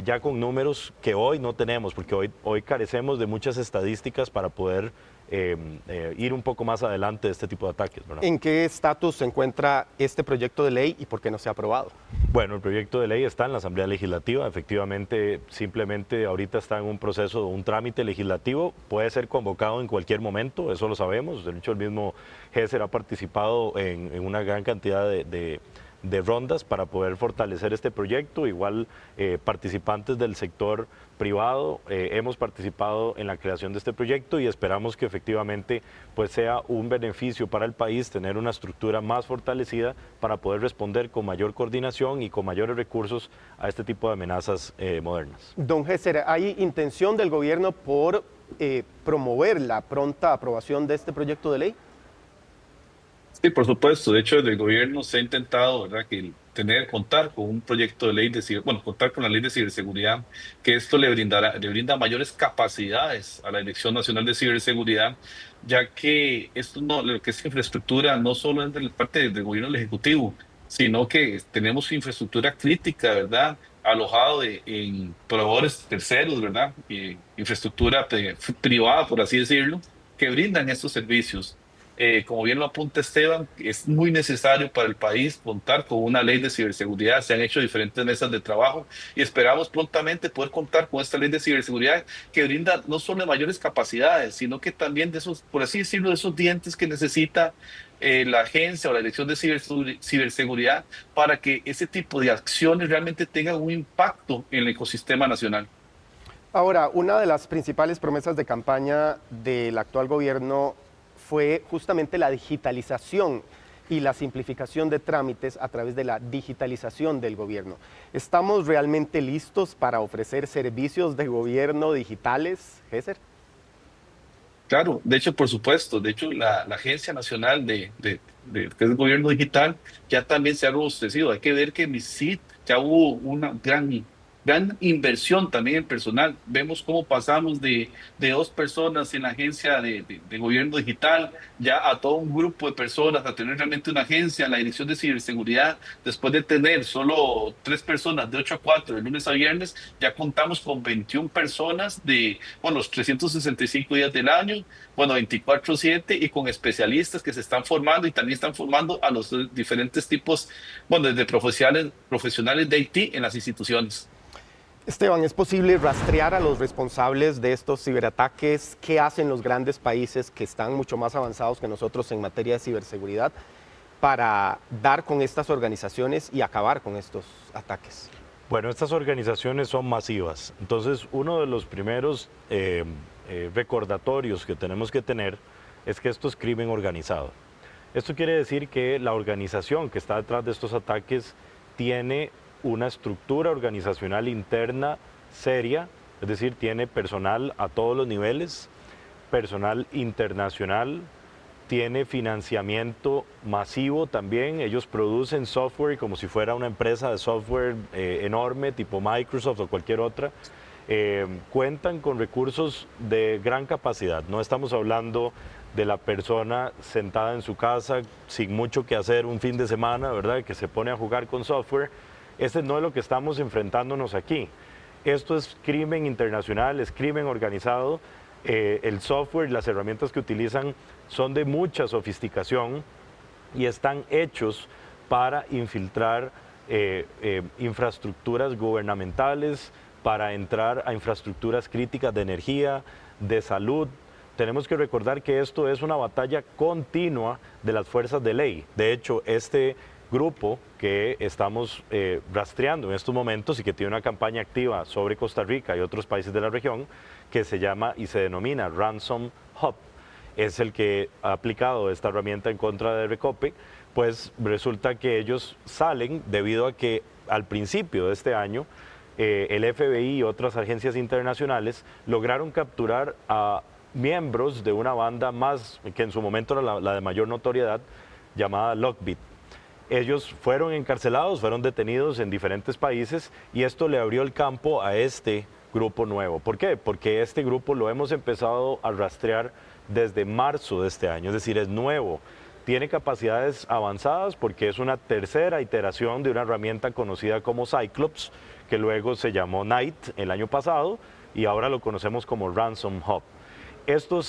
ya con números que hoy no tenemos, porque hoy carecemos de muchas estadísticas para poder ir un poco más adelante de este tipo de ataques, ¿verdad? ¿En qué estatus se encuentra este proyecto de ley y por qué no se ha aprobado? Bueno, el proyecto de ley está en la Asamblea Legislativa, efectivamente, simplemente ahorita está en un proceso, un trámite legislativo, puede ser convocado en cualquier momento, eso lo sabemos, de hecho el mismo Gesser ha participado en una gran cantidad de rondas para poder fortalecer este proyecto, igual participantes del sector privado hemos participado en la creación de este proyecto y esperamos que efectivamente pues sea un beneficio para el país tener una estructura más fortalecida para poder responder con mayor coordinación y con mayores recursos a este tipo de amenazas modernas. Don Gesser, ¿hay intención del gobierno por promover la pronta aprobación de este proyecto de ley? Sí, por supuesto. De hecho, desde el gobierno se ha intentado, ¿verdad?, contar con un proyecto de ley contar con la ley de ciberseguridad, que esto le brinda mayores capacidades a la Dirección Nacional de Ciberseguridad, ya que lo que es infraestructura no solo es de parte del gobierno del Ejecutivo, sino que tenemos infraestructura crítica, ¿verdad? alojado en proveedores terceros, ¿verdad? Infraestructura privada, por así decirlo, que brindan estos servicios. Como bien lo apunta Esteban, es muy necesario para el país contar con una ley de ciberseguridad. Se han hecho diferentes mesas de trabajo y esperamos prontamente poder contar con esta ley de ciberseguridad que brinda no solo mayores capacidades, sino que también de esos, por así decirlo, de esos dientes que necesita la agencia o la Dirección de Ciberseguridad para que ese tipo de acciones realmente tengan un impacto en el ecosistema nacional. Ahora, una de las principales promesas de campaña del actual gobierno fue justamente la digitalización y la simplificación de trámites a través de la digitalización del gobierno. ¿Estamos realmente listos para ofrecer servicios de gobierno digitales, Gesser? Claro, de hecho, por supuesto, de hecho la Agencia Nacional que es el Gobierno Digital ya también se ha robustecido. Hay que ver que en MISID ya hubo una gran inversión también en personal. Vemos cómo pasamos de 2 personas en la agencia de gobierno digital ya a todo un grupo de personas, a tener realmente una agencia en la Dirección de Ciberseguridad. Después de tener solo 3 personas de 8 a 4 de lunes a viernes, ya contamos con 21 personas los 365 días del año, 24/7, y con especialistas que se están formando y también están formando a los diferentes tipos, desde profesionales de IT en las instituciones. Esteban, ¿es posible rastrear a los responsables de estos ciberataques? ¿Qué hacen los grandes países que están mucho más avanzados que nosotros en materia de ciberseguridad para dar con estas organizaciones y acabar con estos ataques? Bueno, estas organizaciones son masivas. Entonces, uno de los primeros recordatorios que tenemos que tener es que esto es crimen organizado. Esto quiere decir que la organización que está detrás de estos ataques tiene una estructura organizacional interna seria, es decir, tiene personal a todos los niveles, personal internacional, tiene financiamiento masivo también. Ellos producen software como si fuera una empresa de software enorme, tipo Microsoft o cualquier otra. Cuentan con recursos de gran capacidad. No estamos hablando de la persona sentada en su casa sin mucho que hacer un fin de semana, ¿verdad?, que se pone a jugar con software. Este no es lo que estamos enfrentándonos aquí. Esto es crimen internacional, es crimen organizado. El software y las herramientas que utilizan son de mucha sofisticación y están hechos para infiltrar infraestructuras gubernamentales, para entrar a infraestructuras críticas de energía, de salud. Tenemos que recordar que esto es una batalla continua de las fuerzas de ley. De hecho, este grupo que estamos rastreando en estos momentos y que tiene una campaña activa sobre Costa Rica y otros países de la región, que se llama y se denomina Ransom Hub, es el que ha aplicado esta herramienta en contra de Recope. Pues resulta que ellos salen debido a que al principio de este año el FBI y otras agencias internacionales lograron capturar a miembros de una banda más, que en su momento era la de mayor notoriedad, llamada Lockbit. Ellos fueron encarcelados, fueron detenidos en diferentes países y esto le abrió el campo a este grupo nuevo. ¿Por qué? Porque este grupo lo hemos empezado a rastrear desde marzo de este año, es decir, es nuevo. Tiene capacidades avanzadas porque es una tercera iteración de una herramienta conocida como Cyclops, que luego se llamó Night el año pasado y ahora lo conocemos como Ransom Hub. Esto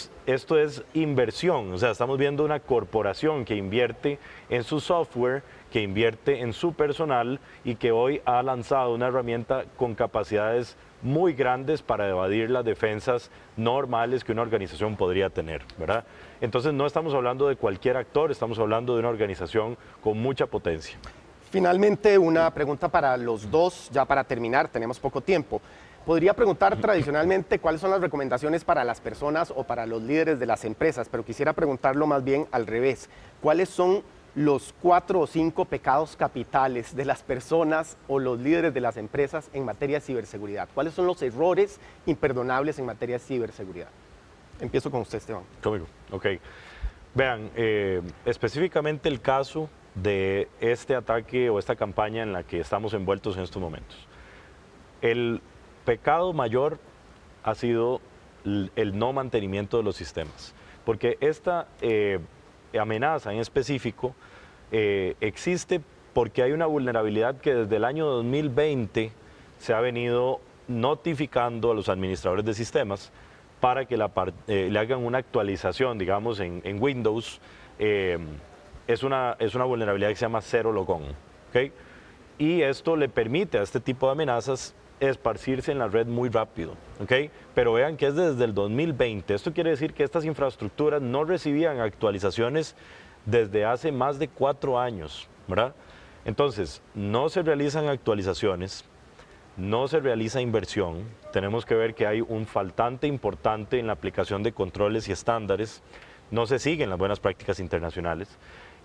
es inversión, o sea, estamos viendo una corporación que invierte en su software, que invierte en su personal y que hoy ha lanzado una herramienta con capacidades muy grandes para evadir las defensas normales que una organización podría tener, ¿verdad? Entonces no estamos hablando de cualquier actor, estamos hablando de una organización con mucha potencia. Finalmente, una pregunta para los dos, ya para terminar, tenemos poco tiempo. Podría preguntar tradicionalmente cuáles son las recomendaciones para las personas o para los líderes de las empresas, pero quisiera preguntarlo más bien al revés. ¿Cuáles son los 4 o 5 pecados capitales de las personas o los líderes de las empresas en materia de ciberseguridad? ¿Cuáles son los errores imperdonables en materia de ciberseguridad? Empiezo con usted, Esteban. Conmigo, ok. Vean, específicamente el caso de este ataque o esta campaña en la que estamos envueltos en estos momentos. El pecado mayor ha sido el no mantenimiento de los sistemas, porque esta amenaza en específico existe porque hay una vulnerabilidad que desde el año 2020 se ha venido notificando a los administradores de sistemas para que le hagan una actualización, digamos, en Windows. Es una vulnerabilidad que se llama Zero Logon, ¿okay? Y esto le permite a este tipo de amenazas esparcirse en la red muy rápido, ¿okay? Pero vean que es desde el 2020. Esto quiere decir que estas infraestructuras no recibían actualizaciones desde hace más de 4 años, ¿verdad? Entonces, no se realizan actualizaciones, no se realiza inversión. Tenemos que ver que hay un faltante importante en la aplicación de controles y estándares. No se siguen las buenas prácticas internacionales.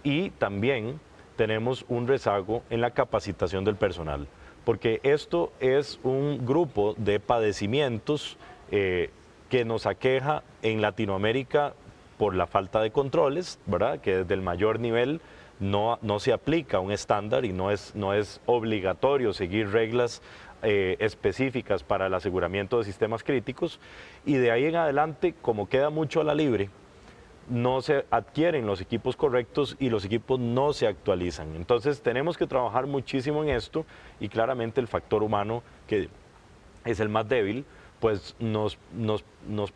Y también tenemos un rezago en la capacitación del personal, porque esto es un grupo de padecimientos que nos aqueja en Latinoamérica por la falta de controles, ¿verdad? Que desde el mayor nivel no se aplica un estándar y no es obligatorio seguir reglas específicas para el aseguramiento de sistemas críticos, y de ahí en adelante, como queda mucho a la libre, no se adquieren los equipos correctos y los equipos no se actualizan. Entonces tenemos que trabajar muchísimo en esto, y claramente el factor humano, que es el más débil, pues nos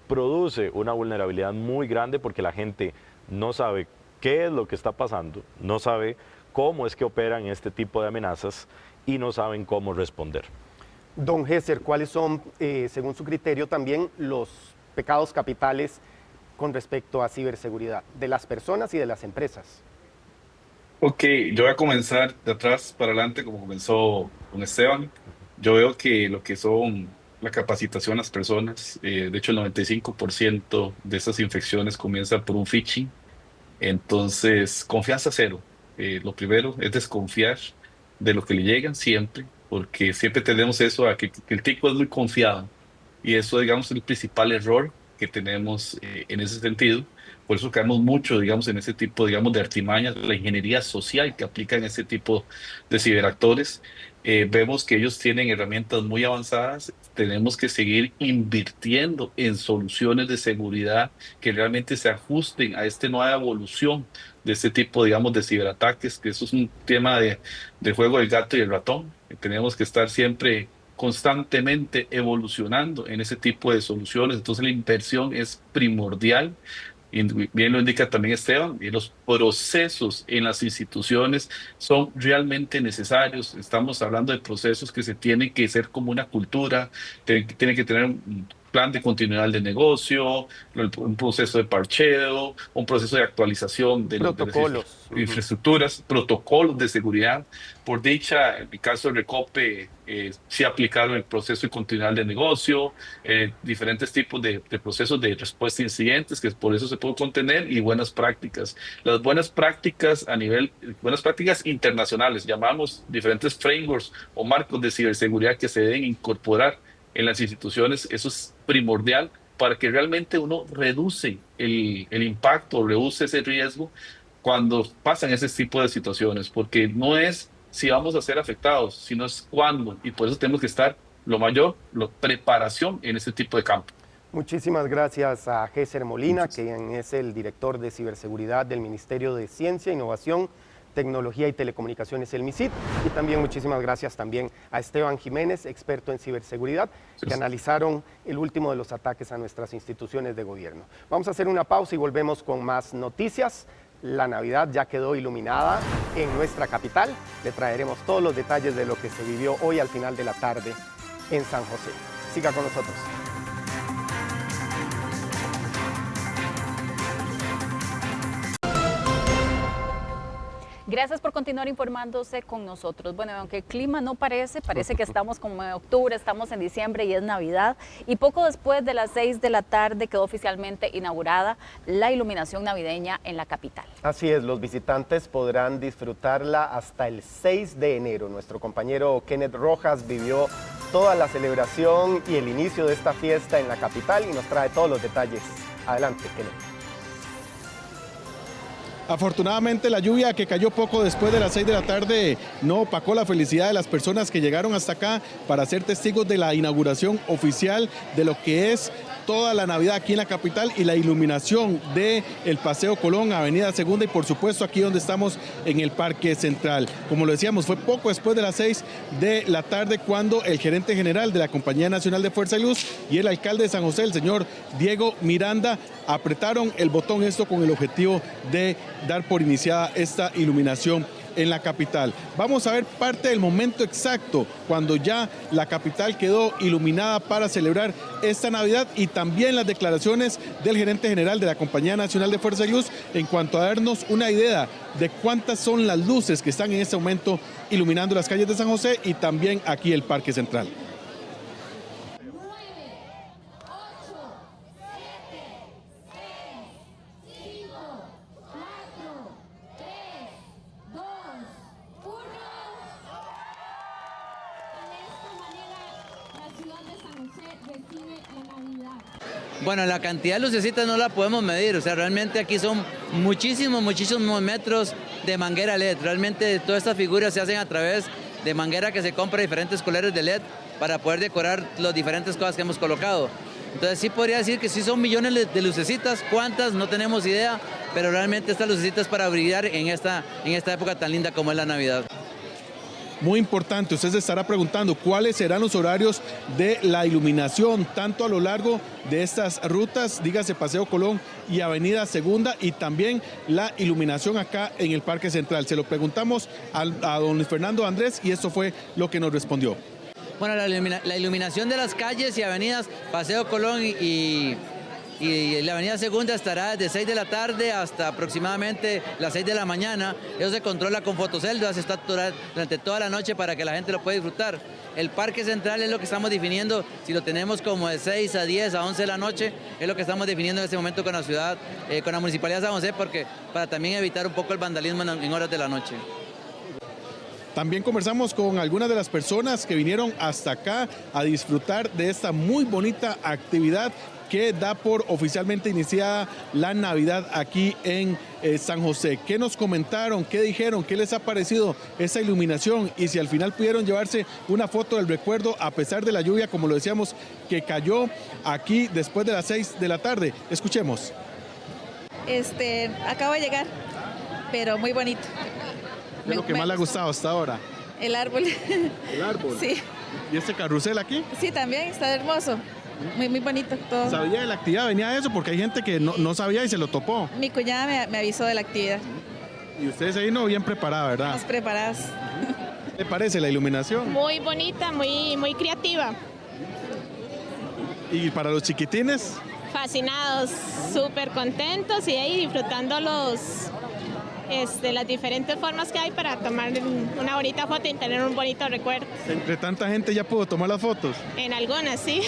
produce una vulnerabilidad muy grande, porque la gente no sabe qué es lo que está pasando, no sabe cómo es que operan este tipo de amenazas y no saben cómo responder. Don Gesser, ¿cuáles son, según su criterio, también los pecados capitales con respecto a ciberseguridad de las personas y de las empresas? Ok, yo voy a comenzar de atrás para adelante, como comenzó con Esteban. Yo veo que lo que son la capacitación de las personas, de hecho el 95% de estas infecciones comienzan por un phishing. Entonces, confianza cero. Lo primero es desconfiar de lo que le llegan siempre, porque siempre tenemos eso, a que el tico es muy confiado, y eso, digamos, es el principal error que tenemos en ese sentido. Por eso caemos mucho, digamos, en ese tipo, digamos, de artimañas, la ingeniería social que aplican ese tipo de ciberactores. Vemos que ellos tienen herramientas muy avanzadas. Tenemos que seguir invirtiendo en soluciones de seguridad que realmente se ajusten a esta nueva evolución de este tipo, digamos, de ciberataques, que eso es un tema de juego del gato y el ratón. Tenemos que estar siempre constantemente evolucionando en ese tipo de soluciones. Entonces la inversión es primordial. Y bien lo indica también Esteban, y los procesos en las instituciones son realmente necesarios. Estamos hablando de procesos que se tienen que ser como una cultura, tienen que tener un plan de continuidad de negocio, un proceso de parcheo, un proceso de actualización de las infraestructuras, protocolos de seguridad. Por dicha, en mi caso el Recope sí aplicaron el proceso de continuidad de negocio, diferentes tipos de procesos de respuesta a incidentes, que por eso se puede contener, y buenas prácticas. Las buenas prácticas buenas prácticas internacionales, llamamos diferentes frameworks o marcos de ciberseguridad que se deben incorporar en las instituciones. Eso es primordial para que realmente uno reduce el impacto, reduce ese riesgo cuando pasan ese tipo de situaciones, porque no es si vamos a ser afectados, sino es cuándo, y por eso tenemos que estar la preparación en ese tipo de campo. Muchísimas gracias a Gesser Molina, quien es el director de ciberseguridad del Ministerio de Ciencia, Innovación, Tecnología y Telecomunicaciones, el MICIT, y también muchísimas gracias también a Esteban Jiménez, experto en ciberseguridad, que analizaron el último de los ataques a nuestras instituciones de gobierno. Vamos a hacer una pausa y volvemos con más noticias. La Navidad ya quedó iluminada en nuestra capital. Le traeremos todos los detalles de lo que se vivió hoy al final de la tarde en San José. Siga con nosotros. Gracias por continuar informándose con nosotros. Bueno, aunque el clima no parece que estamos como en octubre, estamos en diciembre y es Navidad. Y poco después de las 6 de la tarde quedó oficialmente inaugurada la iluminación navideña en la capital. Así es, los visitantes podrán disfrutarla hasta el 6 de enero. Nuestro compañero Kenneth Rojas vivió toda la celebración y el inicio de esta fiesta en la capital y nos trae todos los detalles. Adelante, Kenneth. Afortunadamente la lluvia que cayó poco después de las 6 de la tarde no opacó la felicidad de las personas que llegaron hasta acá para ser testigos de la inauguración oficial de lo que es toda la Navidad aquí en la capital y la iluminación de el Paseo Colón, Avenida Segunda y por supuesto aquí donde estamos en el Parque Central. Como lo decíamos, fue poco después de las 6 de la tarde cuando el gerente general de la Compañía Nacional de Fuerza y Luz y el alcalde de San José, el señor Diego Miranda, apretaron el botón, esto con el objetivo de dar por iniciada esta iluminación en la capital. Vamos a ver parte del momento exacto cuando ya la capital quedó iluminada para celebrar esta Navidad y también las declaraciones del gerente general de la Compañía Nacional de Fuerza y Luz en cuanto a darnos una idea de cuántas son las luces que están en este momento iluminando las calles de San José y también aquí el Parque Central. Bueno, la cantidad de lucecitas no la podemos medir, o sea, realmente aquí son muchísimos metros de manguera LED. Realmente todas estas figuras se hacen a través de manguera que se compra diferentes colores de LED para poder decorar las diferentes cosas que hemos colocado. Entonces sí podría decir que sí son millones de lucecitas, cuántas no tenemos idea, pero realmente estas lucecitas para brillar en esta época tan linda como es la Navidad. Muy importante, usted se estará preguntando cuáles serán los horarios de la iluminación, tanto a lo largo de estas rutas, dígase Paseo Colón y Avenida Segunda, y también la iluminación acá en el Parque Central. Se lo preguntamos a don Luis Fernando Andrés y esto fue lo que nos respondió. Bueno, la iluminación de las calles y avenidas Paseo Colón y la Avenida Segunda estará desde 6 de la tarde hasta aproximadamente las 6 de la mañana. Eso se controla con fotoceldas, se está durante toda la noche para que la gente lo pueda disfrutar. El Parque Central es lo que estamos definiendo, si lo tenemos como de 6 a 10 a 11 de la noche, es lo que estamos definiendo en este momento con la ciudad, con la Municipalidad de San José, para también evitar un poco el vandalismo en horas de la noche. También conversamos con algunas de las personas que vinieron hasta acá a disfrutar de esta muy bonita actividad que da por oficialmente iniciada la Navidad aquí en San José. ¿Qué nos comentaron? ¿Qué dijeron? ¿Qué les ha parecido esa iluminación? Y si al final pudieron llevarse una foto del recuerdo a pesar de la lluvia, como lo decíamos, que cayó aquí después de las 6 de la tarde. Escuchemos. Acabo de llegar, pero muy bonito. ¿Qué es lo que más le ha gustado hasta ahora? El árbol. ¿El árbol? Sí. ¿Y este carrusel aquí? Sí, también está hermoso. Muy bonito todo. ¿Sabía de la actividad? Venía de eso porque hay gente que no sabía y se lo topó. Mi cuñada me avisó de la actividad. Y ustedes ahí no bien preparadas, ¿verdad? Estamos preparadas. ¿Qué le parece la iluminación? Muy bonita, muy creativa. ¿Y para los chiquitines? Fascinados, súper contentos y ahí disfrutando las diferentes formas que hay para tomar una bonita foto y tener un bonito recuerdo. ¿Entre tanta gente ya pudo tomar las fotos? En algunas, sí.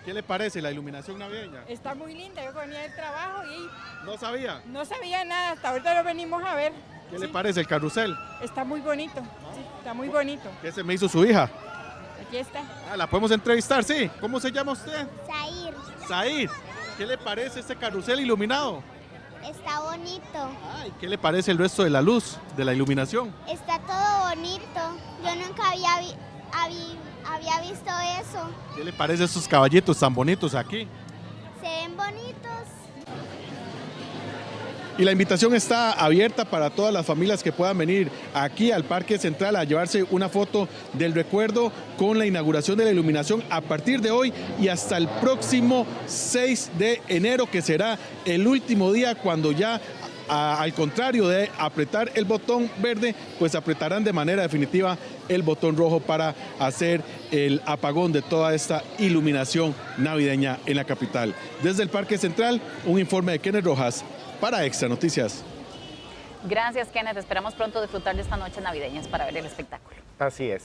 ¿Qué le parece la iluminación navideña? Está muy linda, yo venía del trabajo y... ¿No sabía? No sabía nada, hasta ahorita lo venimos a ver. ¿Qué le parece el carrusel? Está muy bonito, sí, está muy bonito. ¿Qué se me hizo su hija? Aquí está. ¿La podemos entrevistar? Sí. ¿Cómo se llama usted? Zair. Zair. ¿Qué le parece este carrusel iluminado? Está bonito. Ay, ¿qué le parece el resto de la luz, de la iluminación? Está todo bonito. Yo nunca había visto eso. ¿Qué le parece esos caballitos tan bonitos aquí? Se ven bonitos. Y la invitación está abierta para todas las familias que puedan venir aquí al Parque Central a llevarse una foto del recuerdo con la inauguración de la iluminación a partir de hoy y hasta el próximo 6 de enero, que será el último día cuando ya, al contrario de apretar el botón verde, pues apretarán de manera definitiva el botón rojo para hacer el apagón de toda esta iluminación navideña en la capital. Desde el Parque Central, un informe de Kenneth Rojas para Extra Noticias. Gracias, Kenneth. Esperamos pronto disfrutar de esta noche navideñas para ver el espectáculo. Así es.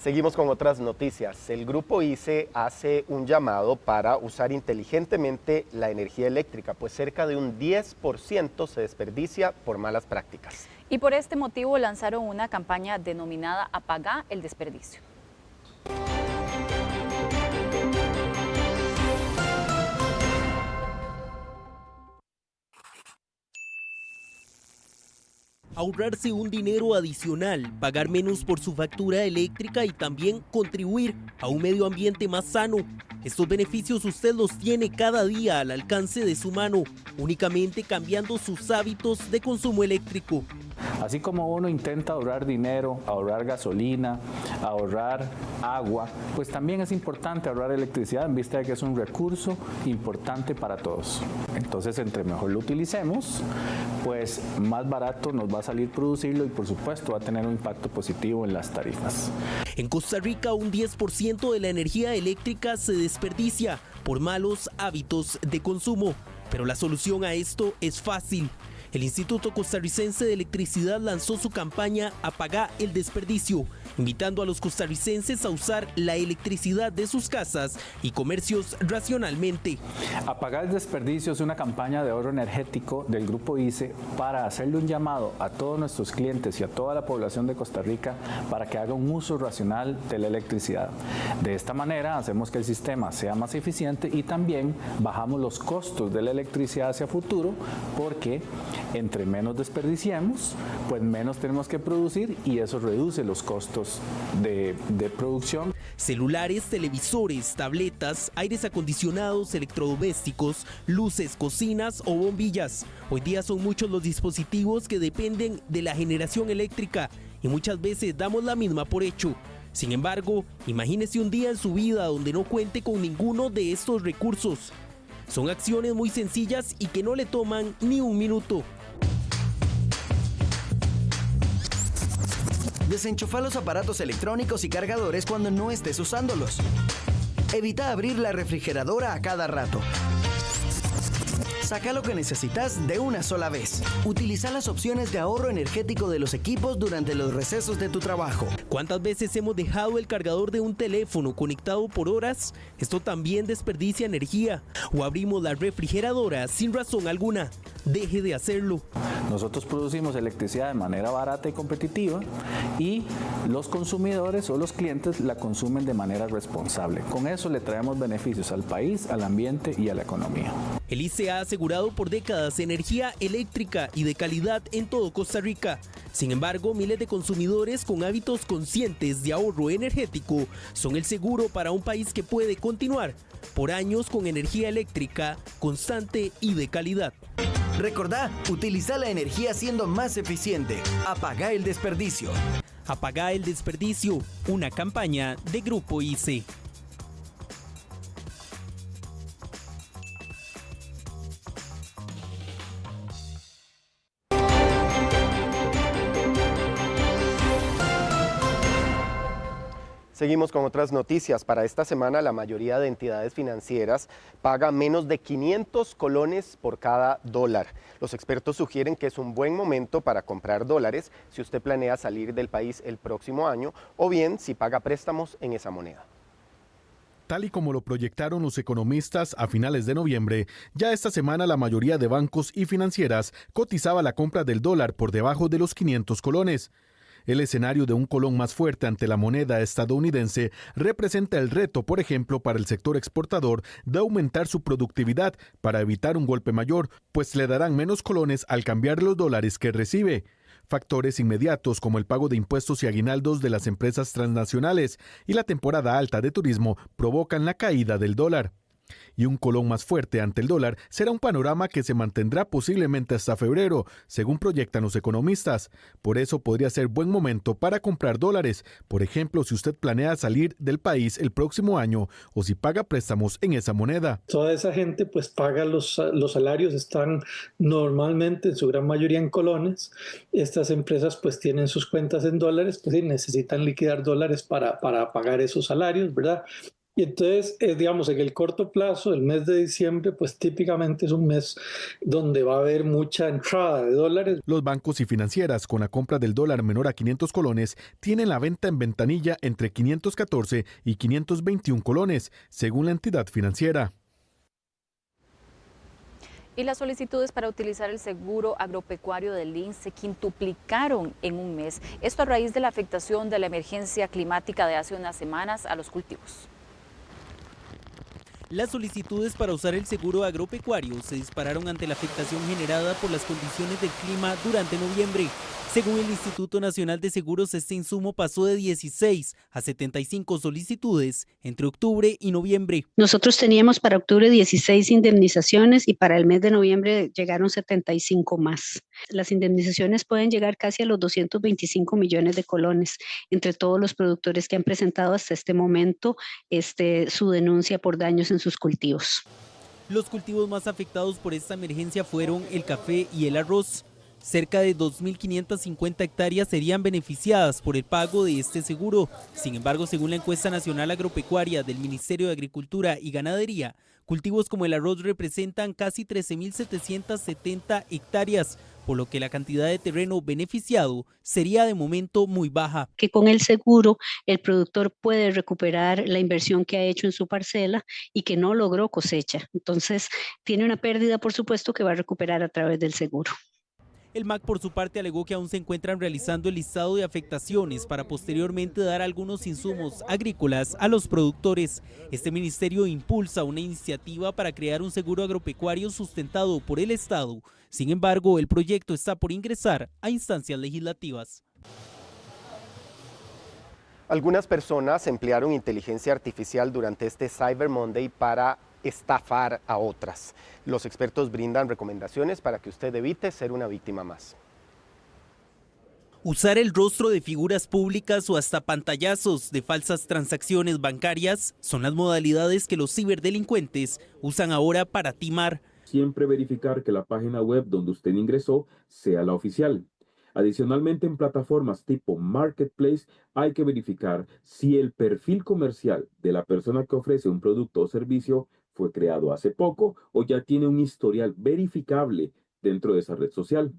Seguimos con otras noticias. El Grupo ICE hace un llamado para usar inteligentemente la energía eléctrica, pues cerca de un 10% se desperdicia por malas prácticas. Y por este motivo lanzaron una campaña denominada Apagá el Desperdicio. ahorrarse un dinero adicional, pagar menos por su factura eléctrica y también contribuir a un medio ambiente más sano. Estos beneficios usted los tiene cada día al alcance de su mano, únicamente cambiando sus hábitos de consumo eléctrico. Así como uno intenta ahorrar dinero, ahorrar gasolina, ahorrar agua, pues también es importante ahorrar electricidad en vista de que es un recurso importante para todos. Entonces, entre mejor lo utilicemos, pues más barato nos va a salir producirlo y por supuesto va a tener un impacto positivo en las tarifas. En Costa Rica, un 10% de la energía eléctrica se desperdicia por malos hábitos de consumo, pero la solución a esto es fácil. El Instituto Costarricense de Electricidad lanzó su campaña Apaga el Desperdicio, invitando a los costarricenses a usar la electricidad de sus casas y comercios racionalmente. Apagar el Desperdicio es una campaña de ahorro energético del Grupo ICE para hacerle un llamado a todos nuestros clientes y a toda la población de Costa Rica para que haga un uso racional de la electricidad. De esta manera hacemos que el sistema sea más eficiente y también bajamos los costos de la electricidad hacia futuro, porque entre menos desperdiciemos, pues menos tenemos que producir y eso reduce los costos de producción. Celulares, televisores, tabletas, aires acondicionados, electrodomésticos, luces, cocinas o bombillas. Hoy día son muchos los dispositivos que dependen de la generación eléctrica y muchas veces damos la misma por hecho. Sin embargo, imagínese un día en su vida donde no cuente con ninguno de estos recursos. Son acciones muy sencillas y que no le toman ni un minuto. Desenchufa los aparatos electrónicos y cargadores cuando no estés usándolos. Evita abrir la refrigeradora a cada rato. Saca lo que necesitas de una sola vez. Utiliza las opciones de ahorro energético de los equipos durante los recesos de tu trabajo. ¿Cuántas veces hemos dejado el cargador de un teléfono conectado por horas? Esto también desperdicia energía. O abrimos la refrigeradora sin razón alguna. Deje de hacerlo. Nosotros producimos electricidad de manera barata y competitiva y los consumidores o los clientes la consumen de manera responsable. Con eso le traemos beneficios al país, al ambiente y a la economía. El ICE ha asegurado por décadas energía eléctrica y de calidad en todo Costa Rica. Sin embargo, miles de consumidores con hábitos conscientes de ahorro energético son el seguro para un país que puede continuar por años con energía eléctrica constante y de calidad. Recordá, utiliza la energía siendo más eficiente. Apaga el desperdicio. Apaga el desperdicio, una campaña de Grupo ICE. Seguimos con otras noticias. Para esta semana la mayoría de entidades financieras paga menos de 500 colones por cada dólar. Los expertos sugieren que es un buen momento para comprar dólares si usted planea salir del país el próximo año o bien si paga préstamos en esa moneda. Tal y como lo proyectaron los economistas a finales de noviembre, ya esta semana la mayoría de bancos y financieras cotizaba la compra del dólar por debajo de los 500 colones. El escenario de un colón más fuerte ante la moneda estadounidense representa el reto, por ejemplo, para el sector exportador de aumentar su productividad para evitar un golpe mayor, pues le darán menos colones al cambiar los dólares que recibe. Factores inmediatos como el pago de impuestos y aguinaldos de las empresas transnacionales y la temporada alta de turismo provocan la caída del dólar. Y un colón más fuerte ante el dólar será un panorama que se mantendrá posiblemente hasta febrero, según proyectan los economistas. Por eso podría ser buen momento para comprar dólares, por ejemplo, si usted planea salir del país el próximo año o si paga préstamos en esa moneda. Toda esa gente pues paga los salarios, están normalmente en su gran mayoría en colones. Estas empresas pues tienen sus cuentas en dólares, pues sí, necesitan liquidar dólares para pagar esos salarios, ¿verdad? Y entonces, digamos, en el corto plazo, el mes de diciembre, pues típicamente es un mes donde va a haber mucha entrada de dólares. Los bancos y financieras con la compra del dólar menor a 500 colones tienen la venta en ventanilla entre 514 y 521 colones, según la entidad financiera. Y las solicitudes para utilizar el seguro agropecuario del INS se quintuplicaron en un mes. Esto a raíz de la afectación de la emergencia climática de hace unas semanas a los cultivos. Las solicitudes para usar el seguro agropecuario se dispararon ante la afectación generada por las condiciones del clima durante noviembre. Según el Instituto Nacional de Seguros, este insumo pasó de 16 a 75 solicitudes entre octubre y noviembre. Nosotros teníamos para octubre 16 indemnizaciones y para el mes de noviembre llegaron 75 más. Las indemnizaciones pueden llegar casi a los 225 millones de colones entre todos los productores que han presentado hasta este momento su denuncia por daños en sus cultivos. Los cultivos más afectados por esta emergencia fueron el café y el arroz. Cerca de 2.550 hectáreas serían beneficiadas por el pago de este seguro. Sin embargo, según la encuesta nacional agropecuaria del Ministerio de Agricultura y Ganadería, cultivos como el arroz representan casi 13.770 hectáreas, por lo que la cantidad de terreno beneficiado sería de momento muy baja. Que con el seguro el productor puede recuperar la inversión que ha hecho en su parcela y que no logró cosecha. Entonces tiene una pérdida, por supuesto, que va a recuperar a través del seguro. El MAC por su parte alegó que aún se encuentran realizando el listado de afectaciones para posteriormente dar algunos insumos agrícolas a los productores. Este ministerio impulsa una iniciativa para crear un seguro agropecuario sustentado por el Estado. Sin embargo, el proyecto está por ingresar a instancias legislativas. Algunas personas emplearon inteligencia artificial durante este Cyber Monday para estafar a otras. Los expertos brindan recomendaciones para que usted evite ser una víctima más. Usar el rostro de figuras públicas o hasta pantallazos de falsas transacciones bancarias son las modalidades que los ciberdelincuentes usan ahora para timar. Siempre verificar que la página web donde usted ingresó sea la oficial. Adicionalmente, en plataformas tipo Marketplace hay que verificar si el perfil comercial de la persona que ofrece un producto o servicio fue creado hace poco o ya tiene un historial verificable dentro de esa red social.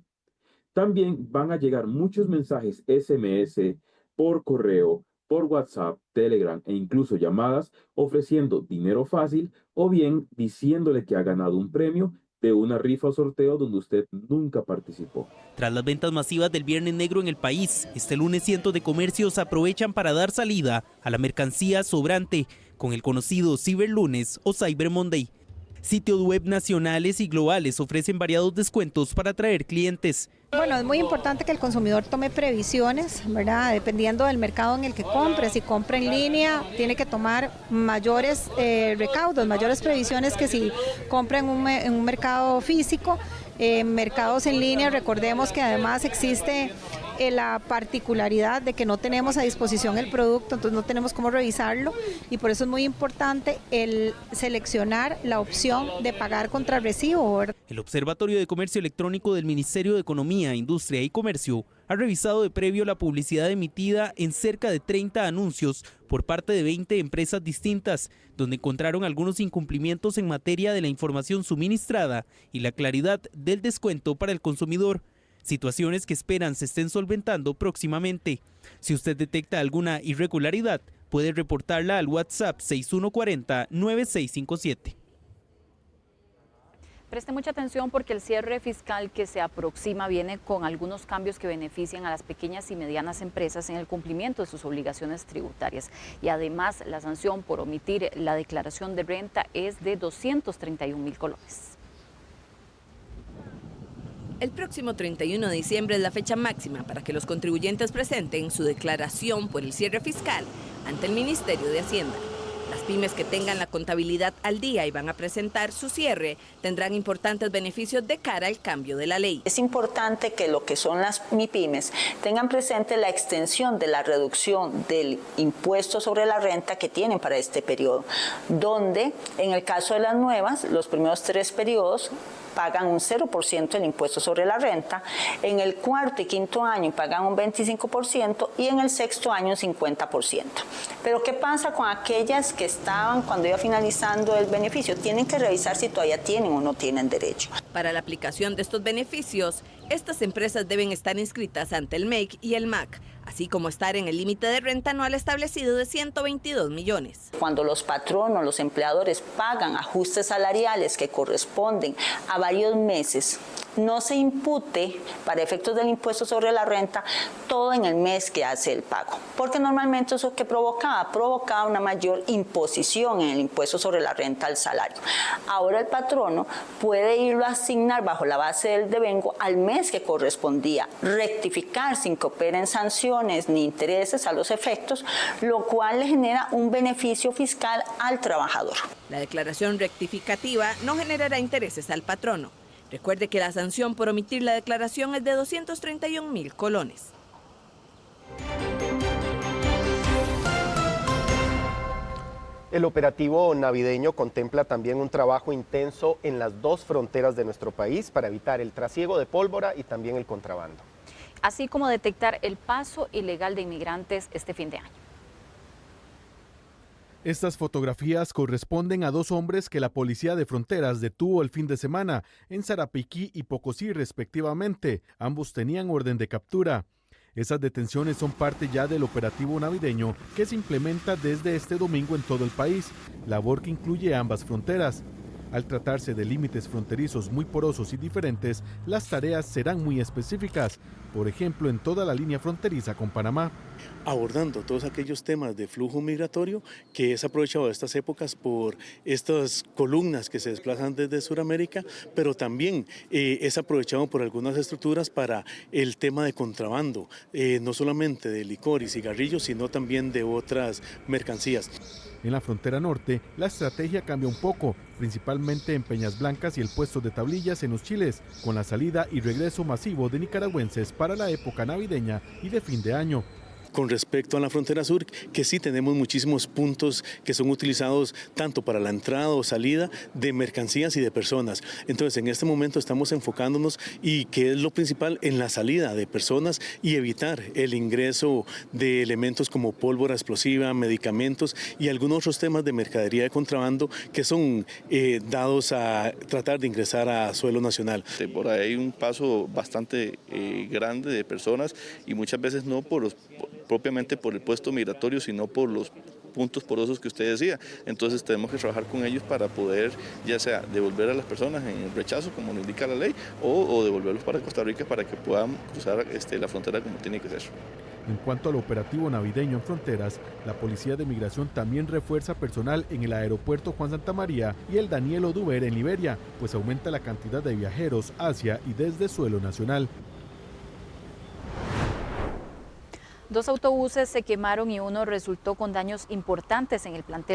También van a llegar muchos mensajes SMS por correo, por WhatsApp, Telegram e incluso llamadas ofreciendo dinero fácil o bien diciéndole que ha ganado un premio de una rifa o sorteo donde usted nunca participó. Tras las ventas masivas del Viernes Negro en el país, este lunes cientos de comercios aprovechan para dar salida a la mercancía sobrante con el conocido Ciberlunes o Cyber Monday. Sitios web nacionales y globales ofrecen variados descuentos para atraer clientes. Bueno, es muy importante que el consumidor tome previsiones, ¿verdad? Dependiendo del mercado en el que compre. Si compra en línea, tiene que tomar mayores recaudos, mayores previsiones que si compra en un mercado físico. Mercados en línea, recordemos que además existe la particularidad de que no tenemos a disposición el producto, entonces no tenemos cómo revisarlo y por eso es muy importante el seleccionar la opción de pagar contra recibo, ¿verdad? El Observatorio de Comercio Electrónico del Ministerio de Economía, Industria y Comercio ha revisado de previo la publicidad emitida en cerca de 30 anuncios por parte de 20 empresas distintas, donde encontraron algunos incumplimientos en materia de la información suministrada y la claridad del descuento para el consumidor. Situaciones que esperan se estén solventando próximamente. Si usted detecta alguna irregularidad, puede reportarla al WhatsApp 6140-9657. Preste mucha atención porque el cierre fiscal que se aproxima viene con algunos cambios que benefician a las pequeñas y medianas empresas en el cumplimiento de sus obligaciones tributarias. Y además, la sanción por omitir la declaración de renta es de 231.000 colones. El próximo 31 de diciembre es la fecha máxima para que los contribuyentes presenten su declaración por el cierre fiscal ante el Ministerio de Hacienda. Las pymes que tengan la contabilidad al día y van a presentar su cierre tendrán importantes beneficios de cara al cambio de la ley. Es importante que lo que son las MIPYMES tengan presente la extensión de la reducción del impuesto sobre la renta que tienen para este periodo, donde en el caso de las nuevas, los primeros 3 periodos pagan un 0% el impuesto sobre la renta, en el cuarto y quinto año pagan un 25% y en el sexto año un 50%. Pero ¿qué pasa con aquellas que estaban cuando iba finalizando el beneficio? Tienen que revisar si todavía tienen o no tienen derecho. Para la aplicación de estos beneficios, estas empresas deben estar inscritas ante el MEC y el MAC, así como estar en el límite de renta anual establecido de 122 millones. Cuando los patronos, los empleadores pagan ajustes salariales que corresponden a varios meses no se impute para efectos del impuesto sobre la renta todo en el mes que hace el pago, porque normalmente eso que provocaba una mayor imposición en el impuesto sobre la renta al salario. Ahora el patrono puede irlo a asignar bajo la base del devengo al mes que correspondía, rectificar sin que operen sanciones ni intereses a los efectos, lo cual le genera un beneficio fiscal al trabajador. La declaración rectificativa no generará intereses al patrono. Recuerde que la sanción por omitir la declaración es de 231.000 colones. El operativo navideño contempla también un trabajo intenso en las dos fronteras de nuestro país para evitar el trasiego de pólvora y también el contrabando. Así como detectar el paso ilegal de inmigrantes este fin de año. Estas fotografías corresponden a dos hombres que la Policía de Fronteras detuvo el fin de semana en Sarapiquí y Pocosí respectivamente. Ambos tenían orden de captura. Esas detenciones son parte ya del operativo navideño que se implementa desde este domingo en todo el país, labor que incluye ambas fronteras. Al tratarse de límites fronterizos muy porosos y diferentes, las tareas serán muy específicas, por ejemplo en toda la línea fronteriza con Panamá. Abordando todos aquellos temas de flujo migratorio que es aprovechado de estas épocas por estas columnas que se desplazan desde Sudamérica, pero también es aprovechado por algunas estructuras para el tema de contrabando, no solamente de licor y cigarrillos, sino también de otras mercancías. En la frontera norte, la estrategia cambia un poco, principalmente en Peñas Blancas y el puesto de tablillas en los chiles, con la salida y regreso masivo de nicaragüenses para la época navideña y de fin de año. Con respecto a la frontera sur, que sí tenemos muchísimos puntos que son utilizados tanto para la entrada o salida de mercancías y de personas. Entonces, en este momento estamos enfocándonos y que es lo principal en la salida de personas y evitar el ingreso de elementos como pólvora explosiva, medicamentos y algunos otros temas de mercadería de contrabando que son dados a tratar de ingresar a suelo nacional. Por ahí hay un paso bastante grande de personas y muchas veces no propiamente por el puesto migratorio, sino por los puntos porosos que usted decía. Entonces tenemos que trabajar con ellos para poder ya sea devolver a las personas en el rechazo, como lo indica la ley, o devolverlos para Costa Rica para que puedan cruzar la frontera como tiene que ser. En cuanto al operativo navideño en fronteras, la Policía de Migración también refuerza personal en el aeropuerto Juan Santamaría y el Daniel Oduber en Liberia, pues aumenta la cantidad de viajeros hacia y desde suelo nacional. 2 autobuses se quemaron y uno resultó con daños importantes en el plantel